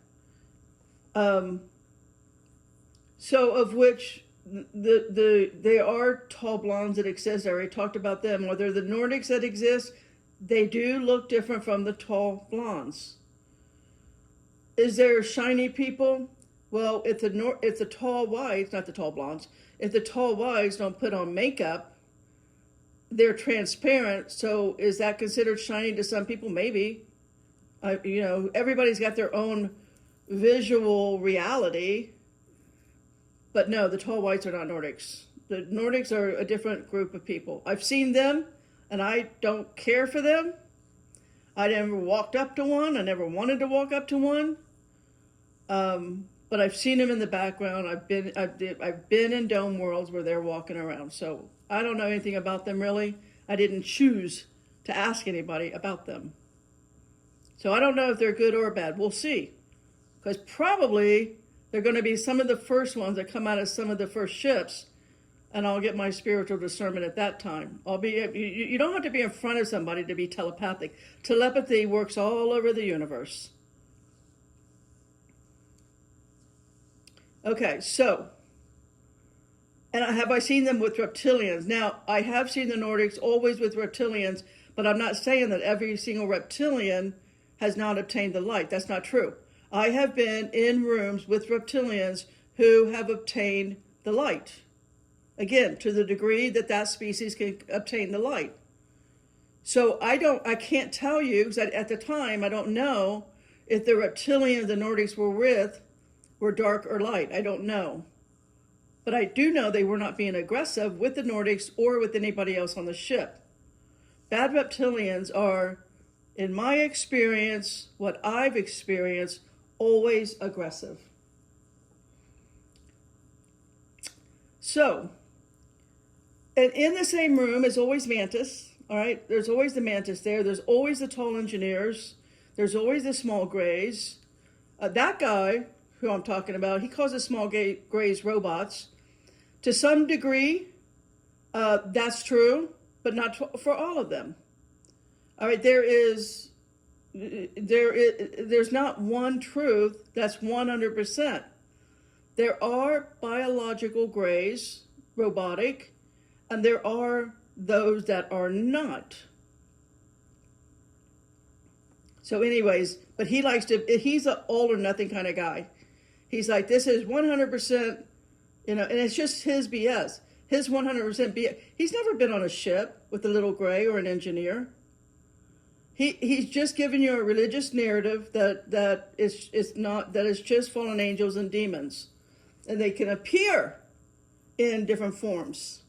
So of which there are tall blondes that exist. I already talked about them. Whether the Nordics that exist, they do look different from the tall blondes. Is there shiny people? Well, if the tall whites, not the tall blondes, if the tall whites don't put on makeup, they're transparent. So is that considered shiny to some people? Maybe. Everybody's got their own visual reality. But no, the tall whites are not Nordics. The Nordics are a different group of people. I've seen them, and I don't care for them. I never walked up to one. I never wanted to walk up to one. But I've seen them in the background. I've been in dome worlds where they're walking around. So I don't know anything about them really. I didn't choose to ask anybody about them. So I don't know if they're good or bad. We'll see. Because probably they're going to be some of the first ones that come out of some of the first ships, and I'll get my spiritual discernment at that time. You don't have to be in front of somebody to be telepathic. Telepathy works all over the universe. Okay, so, and have I seen them with reptilians? Now, I have seen the Nordics always with reptilians, but I'm not saying that every single reptilian has not obtained the light. That's not true. I have been in rooms with reptilians who have obtained the light. Again, to the degree that that species can obtain the light. So I can't tell you, because at the time, I don't know if the reptilian the Nordics were with were dark or light. I don't know. But I do know they were not being aggressive with the Nordics or with anybody else on the ship. Bad reptilians are, in my experience, what I've experienced, always aggressive. So, and in the same room is always Mantis, all right? There's always the Mantis there. There's always the tall engineers. There's always the small grays. That guy who I'm talking about, he calls the small grays robots. To some degree, that's true, but not for all of them. All right, there's not one truth that's 100%. There are biological grays, robotic, and there are those that are not. So anyways, but he's an all or nothing kind of guy. He's like, this is 100%, and it's just his BS. His 100% BS. He's never been on a ship with a little gray or an engineer. He's just giving you a religious narrative that is just fallen angels and demons. And they can appear in different forms.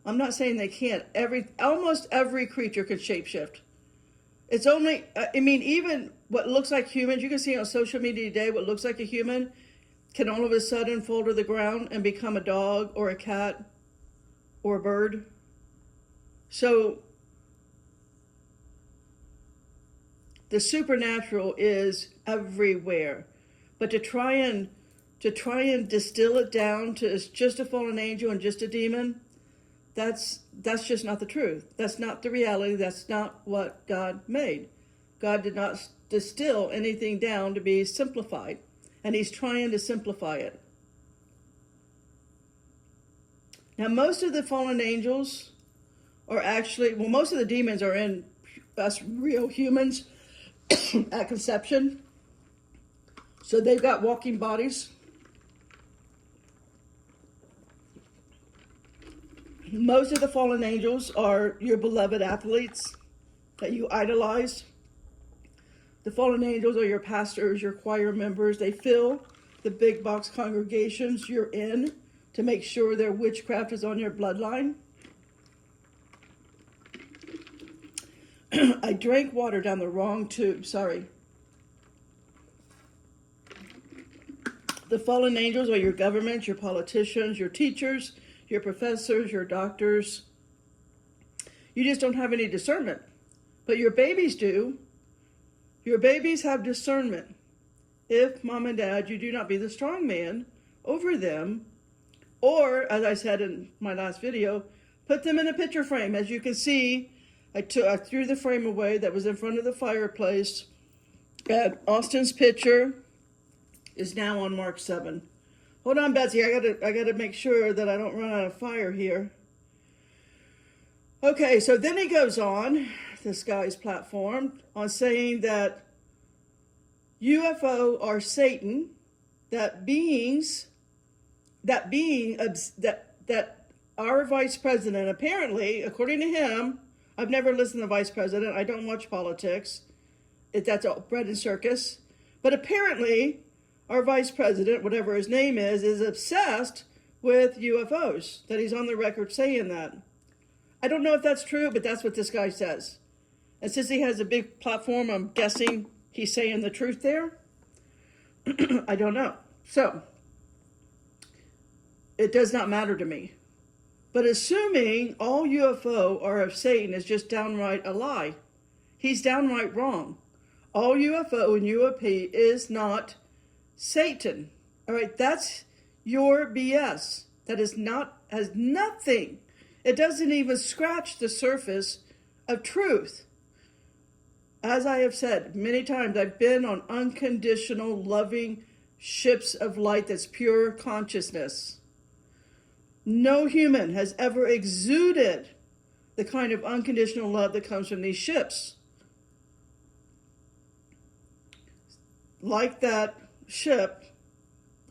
I'm not saying they can't. Almost every creature can shapeshift. It's only, even what looks like humans, you can see on social media today, what looks like a human can all of a sudden fall to the ground and become a dog or a cat or a bird. So the supernatural is everywhere. But to try and distill it down to it's just a fallen angel and just a demon, that's just not the truth. That's not the reality. That's not what God made. God did not distill anything down to be simplified, and he's trying to simplify it. Now, most of the fallen angels are most of the demons are in us real humans at conception. So they've got walking bodies. Most of the fallen angels are your beloved athletes that you idolize. The fallen angels are your pastors, your choir members. They fill the big box congregations you're in to make sure their witchcraft is on your bloodline. I drank water down the wrong tube, sorry. The fallen angels are your governments, your politicians, your teachers, your professors, your doctors. You just don't have any discernment. But your babies do. Your babies have discernment. If, mom and dad, you do not be the strong man over them, or, as I said in my last video, put them in a picture frame. As you can see, I threw the frame away that was in front of the fireplace. And Austin's picture is now on Mark 7. Hold on, Betsy. I gotta make sure that I don't run out of fire here. Okay, so then he goes on, this guy's platform, on saying that UFO are Satan, that our vice president, apparently, according to him, I've never listened to the vice president. I don't watch politics. That's all bread and circus. But apparently, our vice president, whatever his name is obsessed with UFOs, that he's on the record saying that. I don't know if that's true, but that's what this guy says. And since he has a big platform, I'm guessing he's saying the truth there. I don't know. So, it does not matter to me. But assuming all UFO are of Satan is just downright a lie. He's downright wrong. All UFO and UAP is not Satan. All right, that's your BS. That has nothing. It doesn't even scratch the surface of truth. As I have said many times, I've been on unconditional, loving ships of light that's pure consciousness. No human has ever exuded the kind of unconditional love that comes from these ships. Like that ship,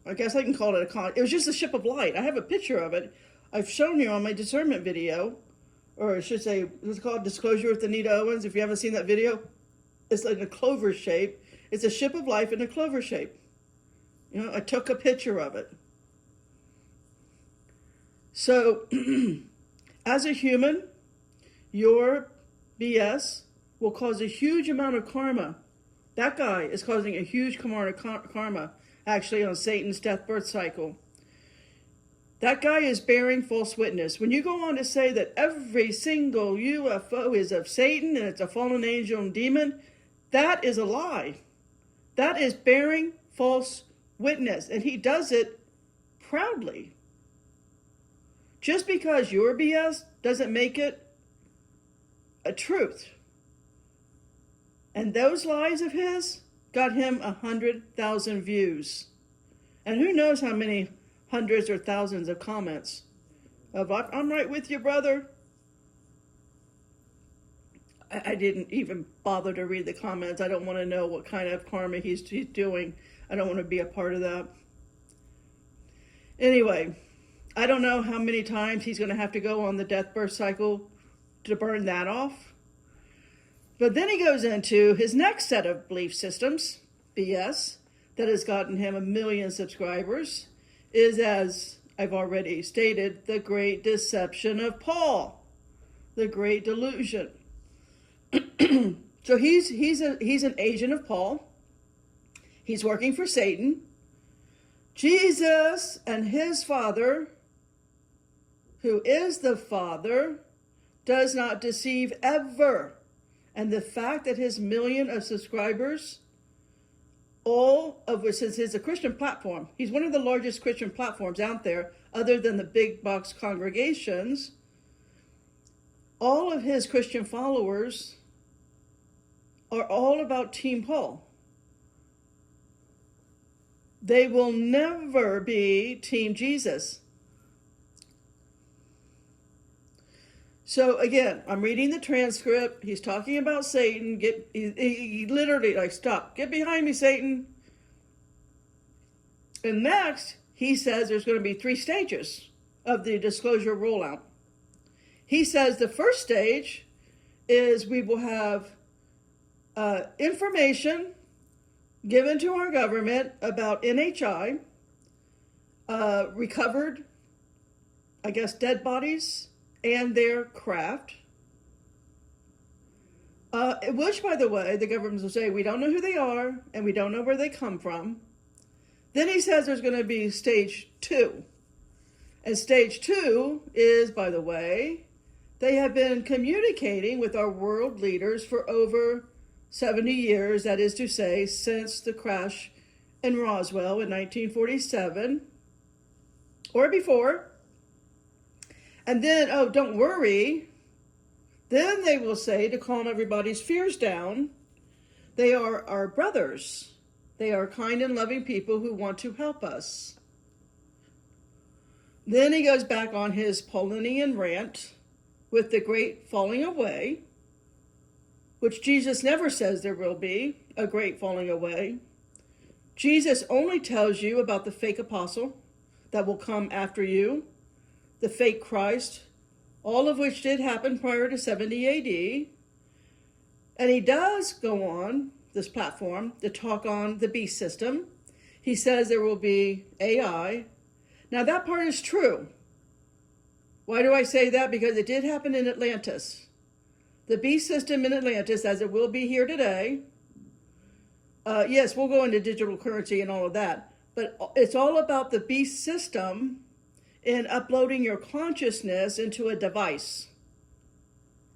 I guess I can call it it was just a ship of light. I have a picture of it. I've shown you on my discernment video, or I should say, it's called Disclosure with Anita Owens. If you haven't seen that video, it's in a clover shape. It's a ship of life in a clover shape. You know, I took a picture of it. So, as a human, your BS will cause a huge amount of karma. That guy is causing a huge amount of karma, actually, on Satan's death-birth cycle. That guy is bearing false witness. When you go on to say that every single UFO is of Satan and it's a fallen angel and demon, that is a lie. That is bearing false witness, and he does it proudly. Just because your BS doesn't make it a truth. And those lies of his got him 100,000 views. And who knows how many hundreds or thousands of comments of, I'm right with you, brother. I didn't even bother to read the comments. I don't want to know what kind of karma he's doing. I don't want to be a part of that. Anyway, I don't know how many times he's going to have to go on the death-birth cycle to burn that off. But then he goes into his next set of belief systems, BS, that has gotten him 1 million subscribers, is, as I've already stated, the great deception of Paul, the great delusion. So he's an agent of Paul. He's working for Satan. Jesus and his Father, who is the Father, does not deceive ever. And the fact that his 1 million of subscribers, all of which, since it's a Christian platform, he's one of the largest Christian platforms out there, other than the big box congregations, all of his Christian followers are all about Team Paul. They will never be Team Jesus. So again, I'm reading the transcript. He's talking about Satan. He literally, like, stop. Get behind me, Satan. And next, he says there's going to be 3 stages of the disclosure rollout. He says the first stage is we will have information given to our government about NHI, recovered, I guess, dead bodies and their craft, which, by the way, the government will say, we don't know who they are and we don't know where they come from. Then he says there's going to be stage 2. And stage 2 is, by the way, they have been communicating with our world leaders for over 70 years, that is to say, since the crash in Roswell in 1947 or before. And then, oh, don't worry. Then they will say, to calm everybody's fears down, they are our brothers. They are kind and loving people who want to help us. Then he goes back on his Paulinian rant with the great falling away, which Jesus never says there will be a great falling away. Jesus only tells you about the fake apostle that will come after you, the fake Christ, all of which did happen prior to 70 AD. And he does go on this platform to talk on the beast system. He says there will be AI. Now that part is true. Why do I say that? Because it did happen in Atlantis. The beast system in Atlantis, as it will be here today. Yes, we'll go into digital currency and all of that. But it's all about the beast system in uploading your consciousness into a device.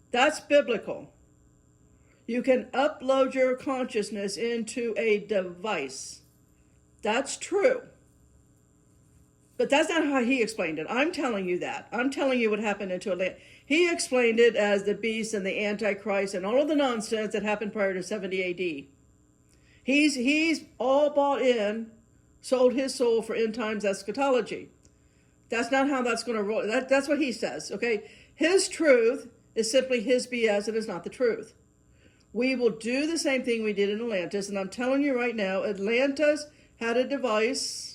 That's biblical. You can upload your consciousness into a device. That's true. But that's not how he explained it. I'm telling you that. I'm telling you what happened into Atlantis. He explained it as the beast and the Antichrist and all of the nonsense that happened prior to 70 AD. He's all bought in, sold his soul for end times eschatology. That's not how that's going to roll. That's what he says, okay? His truth is simply his BS and is not the truth. We will do the same thing we did in Atlantis, and I'm telling you right now, Atlantis had a device.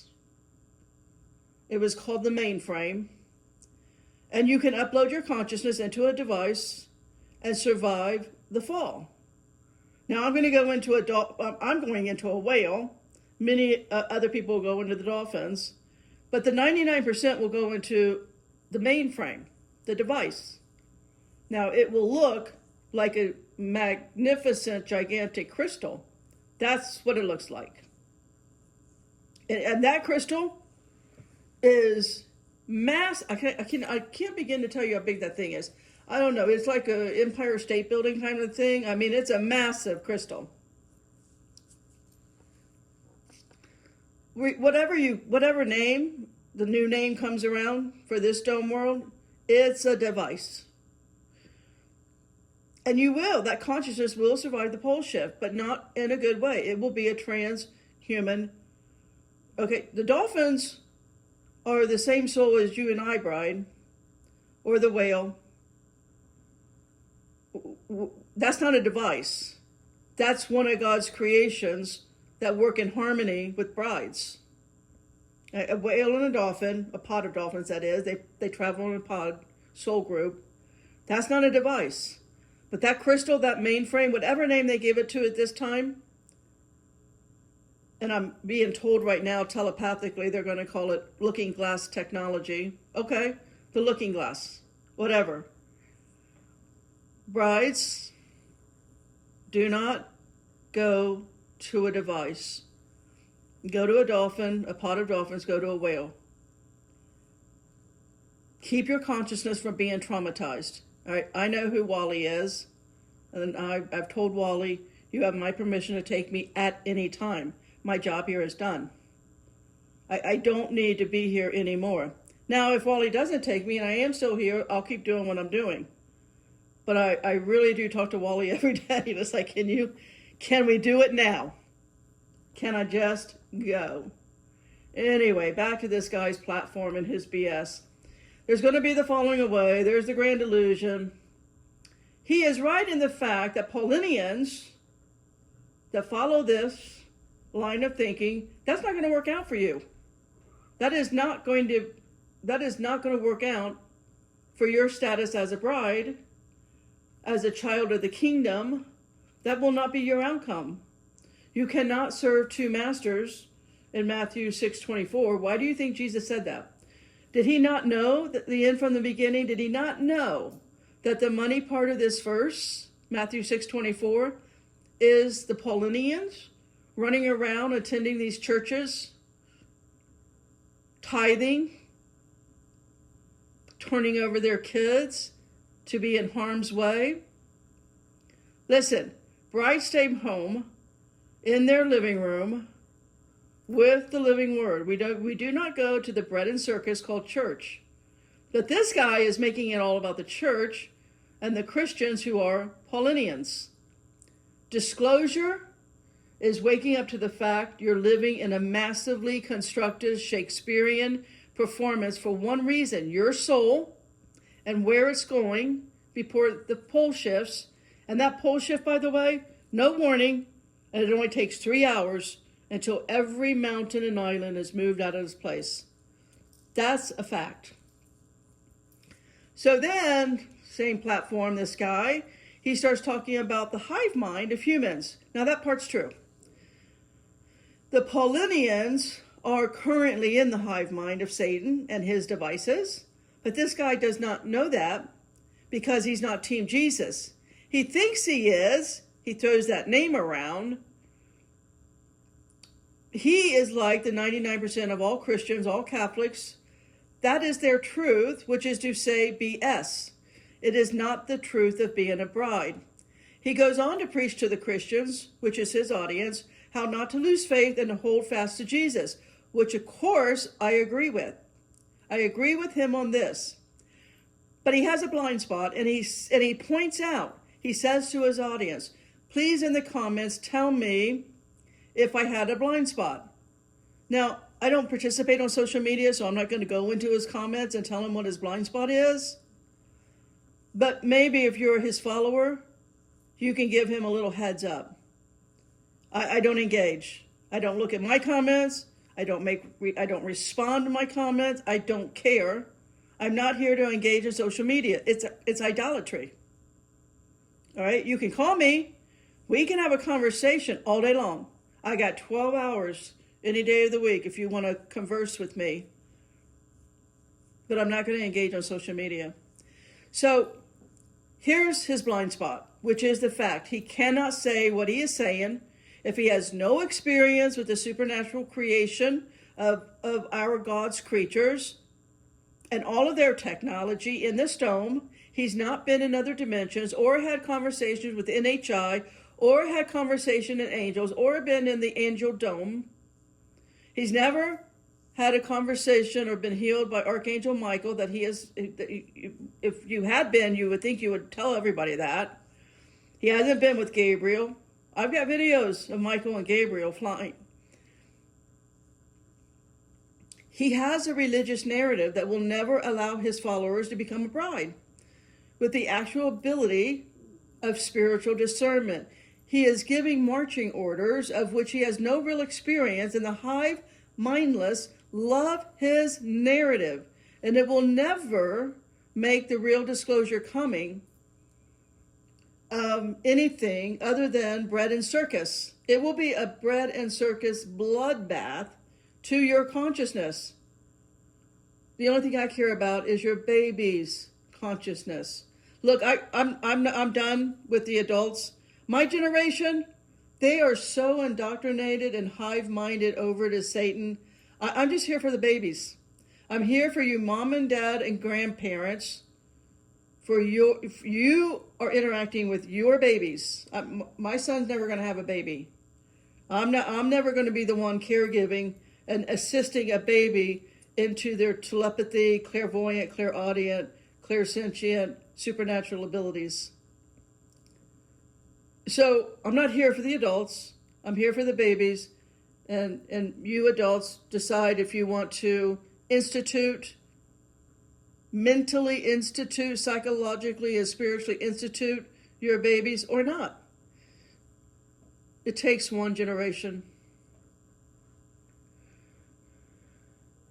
It was called the mainframe. And you can upload your consciousness into a device and survive the fall. Now I'm going to go into I'm going into a whale. Many other people will go into the dolphins. But the 99% will go into the mainframe, the device. Now it will look like a magnificent, gigantic crystal. That's what it looks like. And that crystal is mass. I can't begin to tell you how big that thing is. I don't know. It's like a Empire State Building kind of thing. I mean, it's a massive crystal. Whatever name, the new name comes around for this dome world, it's a device. And that consciousness will survive the pole shift, but not in a good way. It will be a transhuman. Okay, the dolphins are the same soul as you and I, bride, or the whale. That's not a device. That's one of God's creations that work in harmony with brides. A whale and a dolphin, a pod of dolphins that is, they travel in a pod, soul group. That's not a device. But that crystal, that mainframe, whatever name they give it to at this time, and I'm being told right now telepathically they're going to call it looking glass technology. Okay, the looking glass, whatever. Brides, do not go to a device. Go to a dolphin, a pod of dolphins, go to a whale. Keep your consciousness from being traumatized. All right, I know who Wally is, and I've told Wally, you have my permission to take me at any time. My job here is done. I don't need to be here anymore. Now, if Wally doesn't take me and I am still here, I'll keep doing what I'm doing. But I really do talk to Wally every day. It's like, can we do it now? Can I just go? Anyway, back to this guy's platform and his BS. There's going to be the falling away. There's the grand illusion. He is right in the fact that Paulinians that follow this line of thinking, that's not going to work out for you. That is not going to work out for your status as a bride, as a child of the kingdom. That will not be your outcome. You cannot serve two masters in Matthew 6:24. Why do you think Jesus said that? Did he not know the end from the beginning? Did he not know that the money part of this verse, Matthew 6:24, is the Paulinians running around attending these churches, tithing, turning over their kids to be in harm's way? Listen, brides stay home in their living room with the living word. We do not go to the bread and circus called church. But this guy is making it all about the church and the Christians who are Paulinians. Disclosure is waking up to the fact you're living in a massively constructed Shakespearean performance for one reason, your soul and where it's going before the pole shifts. And that pole shift, by the way, no warning, and it only takes 3 hours until every mountain and island is moved out of its place. That's a fact. So then, same platform, this guy, he starts talking about the hive mind of humans. Now that part's true. The Paulinians are currently in the hive mind of Satan and his devices, But this guy does not know that because he's not Team Jesus. He thinks he is. He throws that name around. He is like the 99% of all Christians, all Catholics. That is their truth, which is to say BS. It is not the truth of being a bride. He goes on to preach to the Christians, which is his audience, how not to lose faith and to hold fast to Jesus, which of course I agree with. I agree with him on this. But he has a blind spot, and he points out, he says to his audience, please in the comments tell me if I had a blind spot. Now, I don't participate on social media, so I'm not going to go into his comments and tell him what his blind spot is. But maybe if you're his follower, you can give him a little heads up. I don't engage. I don't look at my comments. I don't respond to my comments. I don't care. I'm not here to engage in social media. It's idolatry. All right? You can call me. We can have a conversation all day long. I got 12 hours any day of the week if you want to converse with me. But I'm not going to engage on social media. So here's his blind spot, which is the fact he cannot say what he is saying if he has no experience with the supernatural creation of our God's creatures and all of their technology in this dome. He's not been in other dimensions or had conversations with NHI or had conversation in angels or been in the angel dome. He's never had a conversation or been healed by Archangel Michael that he is. If you had been, you would think you would tell everybody that. He hasn't been with Gabriel. I've got videos of Michael and Gabriel flying. He has a religious narrative that will never allow his followers to become a bride with the actual ability of spiritual discernment. He is giving marching orders of which he has no real experience, and the hive mindless love his narrative, and it will never make the real disclosure coming anything other than bread and circus. It will be a bread and circus bloodbath to your consciousness. The only thing I care about is your baby's consciousness. Look, I'm done with the adults. My generation, they are so indoctrinated and hive-minded over to Satan. I'm just here for the babies. I'm here for you mom and dad and grandparents. If you are interacting with your babies. My son's never going to have a baby. I'm never going to be the one caregiving and assisting a baby into their telepathy, clairvoyant, clairaudient, clairsentient, supernatural abilities. So I'm not here for the adults. I'm here for the babies. And you adults decide if you want to mentally institute, psychologically and spiritually institute your babies or not. It takes one generation.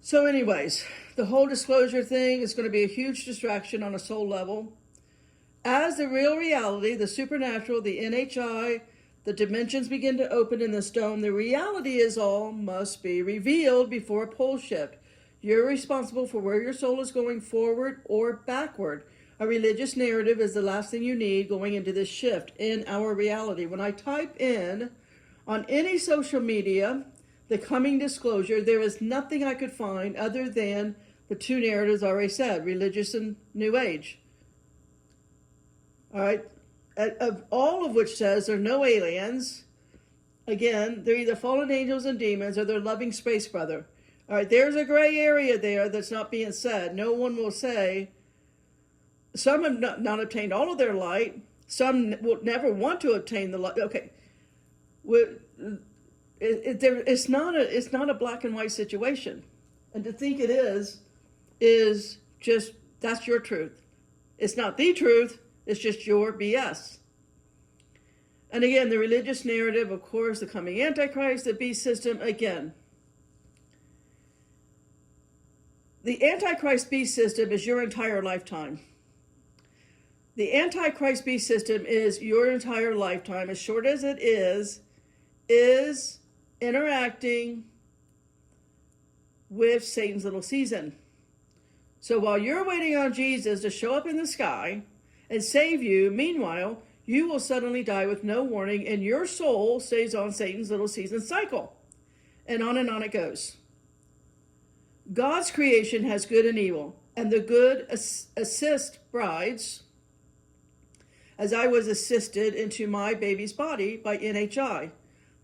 So anyways, the whole disclosure thing is going to be a huge distraction on a soul level. As the real reality, the supernatural, the NHI, the dimensions begin to open in this dome, the reality is all must be revealed before a pole shift. You're responsible for where your soul is going, forward or backward. A religious narrative is the last thing you need going into this shift in our reality. When I type in on any social media, the coming disclosure, there is nothing I could find other than the two narratives I already said, religious and New Age. All right, of all of which says there are no aliens. Again, they're either fallen angels and demons or they're loving space brother. All right, there's a gray area there that's not being said. No one will say. Some have not obtained all of their light. Some will never want to obtain the light. Okay, it's not a black and white situation, and to think it is just that's your truth. It's not the truth. It's just your BS. And again, the religious narrative, of course, the coming Antichrist, the beast system, again. The Antichrist beast system is your entire lifetime. The Antichrist beast system is your entire lifetime, as short as it is interacting with Satan's little season. So while you're waiting on Jesus to show up in the sky and save you, meanwhile, you will suddenly die with no warning, and your soul stays on Satan's little season cycle. And on it goes. God's creation has good and evil, and the good assist brides, as I was assisted into my baby's body by NHI.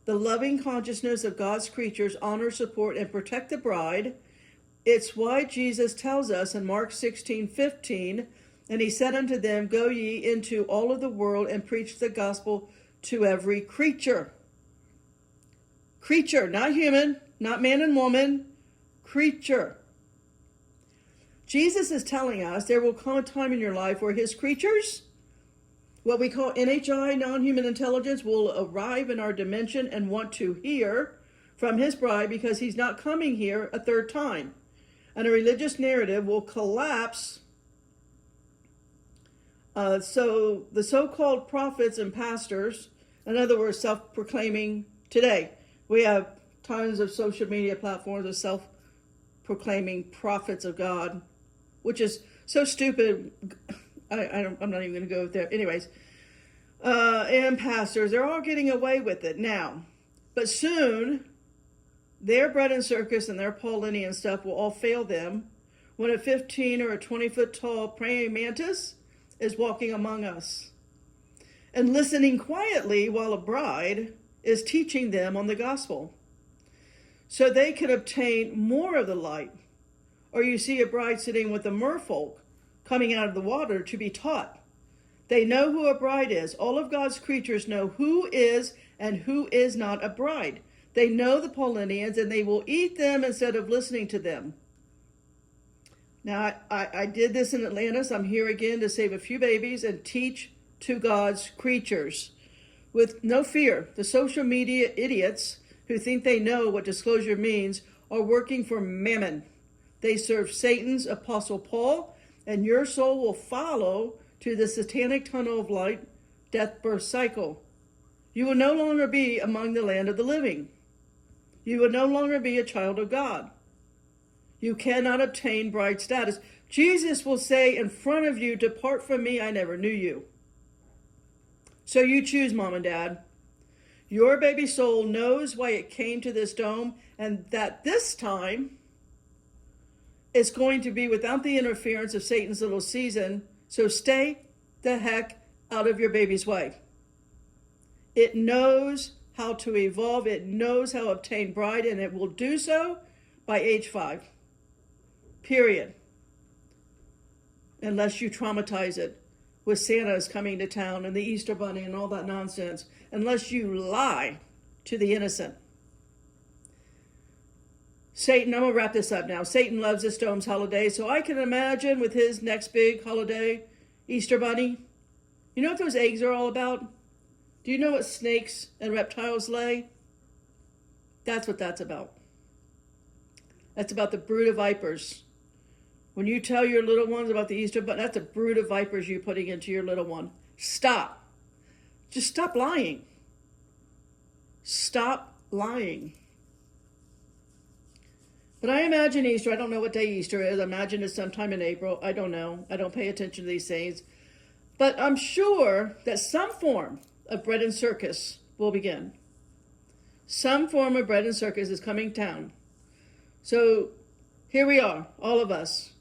The loving consciousness of God's creatures honor, support, and protect the bride. It's why Jesus tells us in Mark 16:15, and he said unto them, Go ye into all of the world and preach the gospel to every creature. Creature, not human, not man and woman, creature. Jesus is telling us there will come a time in your life where his creatures, what we call NHI, non-human intelligence, will arrive in our dimension and want to hear from his bride because he's not coming here a third time. And a religious narrative will collapse. So the so-called prophets and pastors, in other words, self-proclaiming today. We have tons of social media platforms of self-proclaiming prophets of God, which is so stupid. I'm not even going to go there. Anyways, and pastors, they're all getting away with it now. But soon, their bread and circus and their Paulinian stuff will all fail them when a 15 or a 20-foot tall praying mantis is walking among us and listening quietly while a bride is teaching them on the gospel so they can obtain more of the light. Or you see a bride sitting with the merfolk coming out of the water to be taught. They know who a bride is. All of God's creatures know who is and who is not a bride. They know the Paulinians, and they will eat them instead of listening to them. Now, I did this in Atlanta, so I'm here again to save a few babies and teach to God's creatures. With no fear, the social media idiots who think they know what disclosure means are working for Mammon. They serve Satan's Apostle Paul, and your soul will follow to the satanic tunnel of light, death, birth cycle. You will no longer be among the land of the living. You will no longer be a child of God. You cannot obtain bride status. Jesus will say in front of you, Depart from me, I never knew you. So you choose, Mom and Dad. Your baby soul knows why it came to this dome, and that this time it's going to be without the interference of Satan's little season. So stay the heck out of your baby's way. It knows how to evolve. It knows how to obtain bride, and it will do so by age 5. Period. Unless you traumatize it with Santa's coming to town and the Easter Bunny and all that nonsense. Unless you lie to the innocent. Satan, I'm going to wrap this up now. Satan loves this dome's holiday, so I can imagine with his next big holiday, Easter Bunny. You know what those eggs are all about? Do you know what snakes and reptiles lay? That's what that's about. That's about the brood of vipers. When you tell your little ones about the Easter Bunny, that's a brood of vipers you're putting into your little one. Stop. Just stop lying. Stop lying. But I imagine Easter, I don't know what day Easter is. I imagine it's sometime in April. I don't know. I don't pay attention to these things. But I'm sure that some form of bread and circus will begin. Some form of bread and circus is coming down. So here we are, all of us.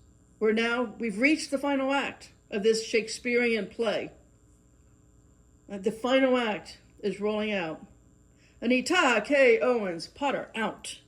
We've reached the final act of this Shakespearean play. The final act is rolling out. Anita K. Owens, Potter, out.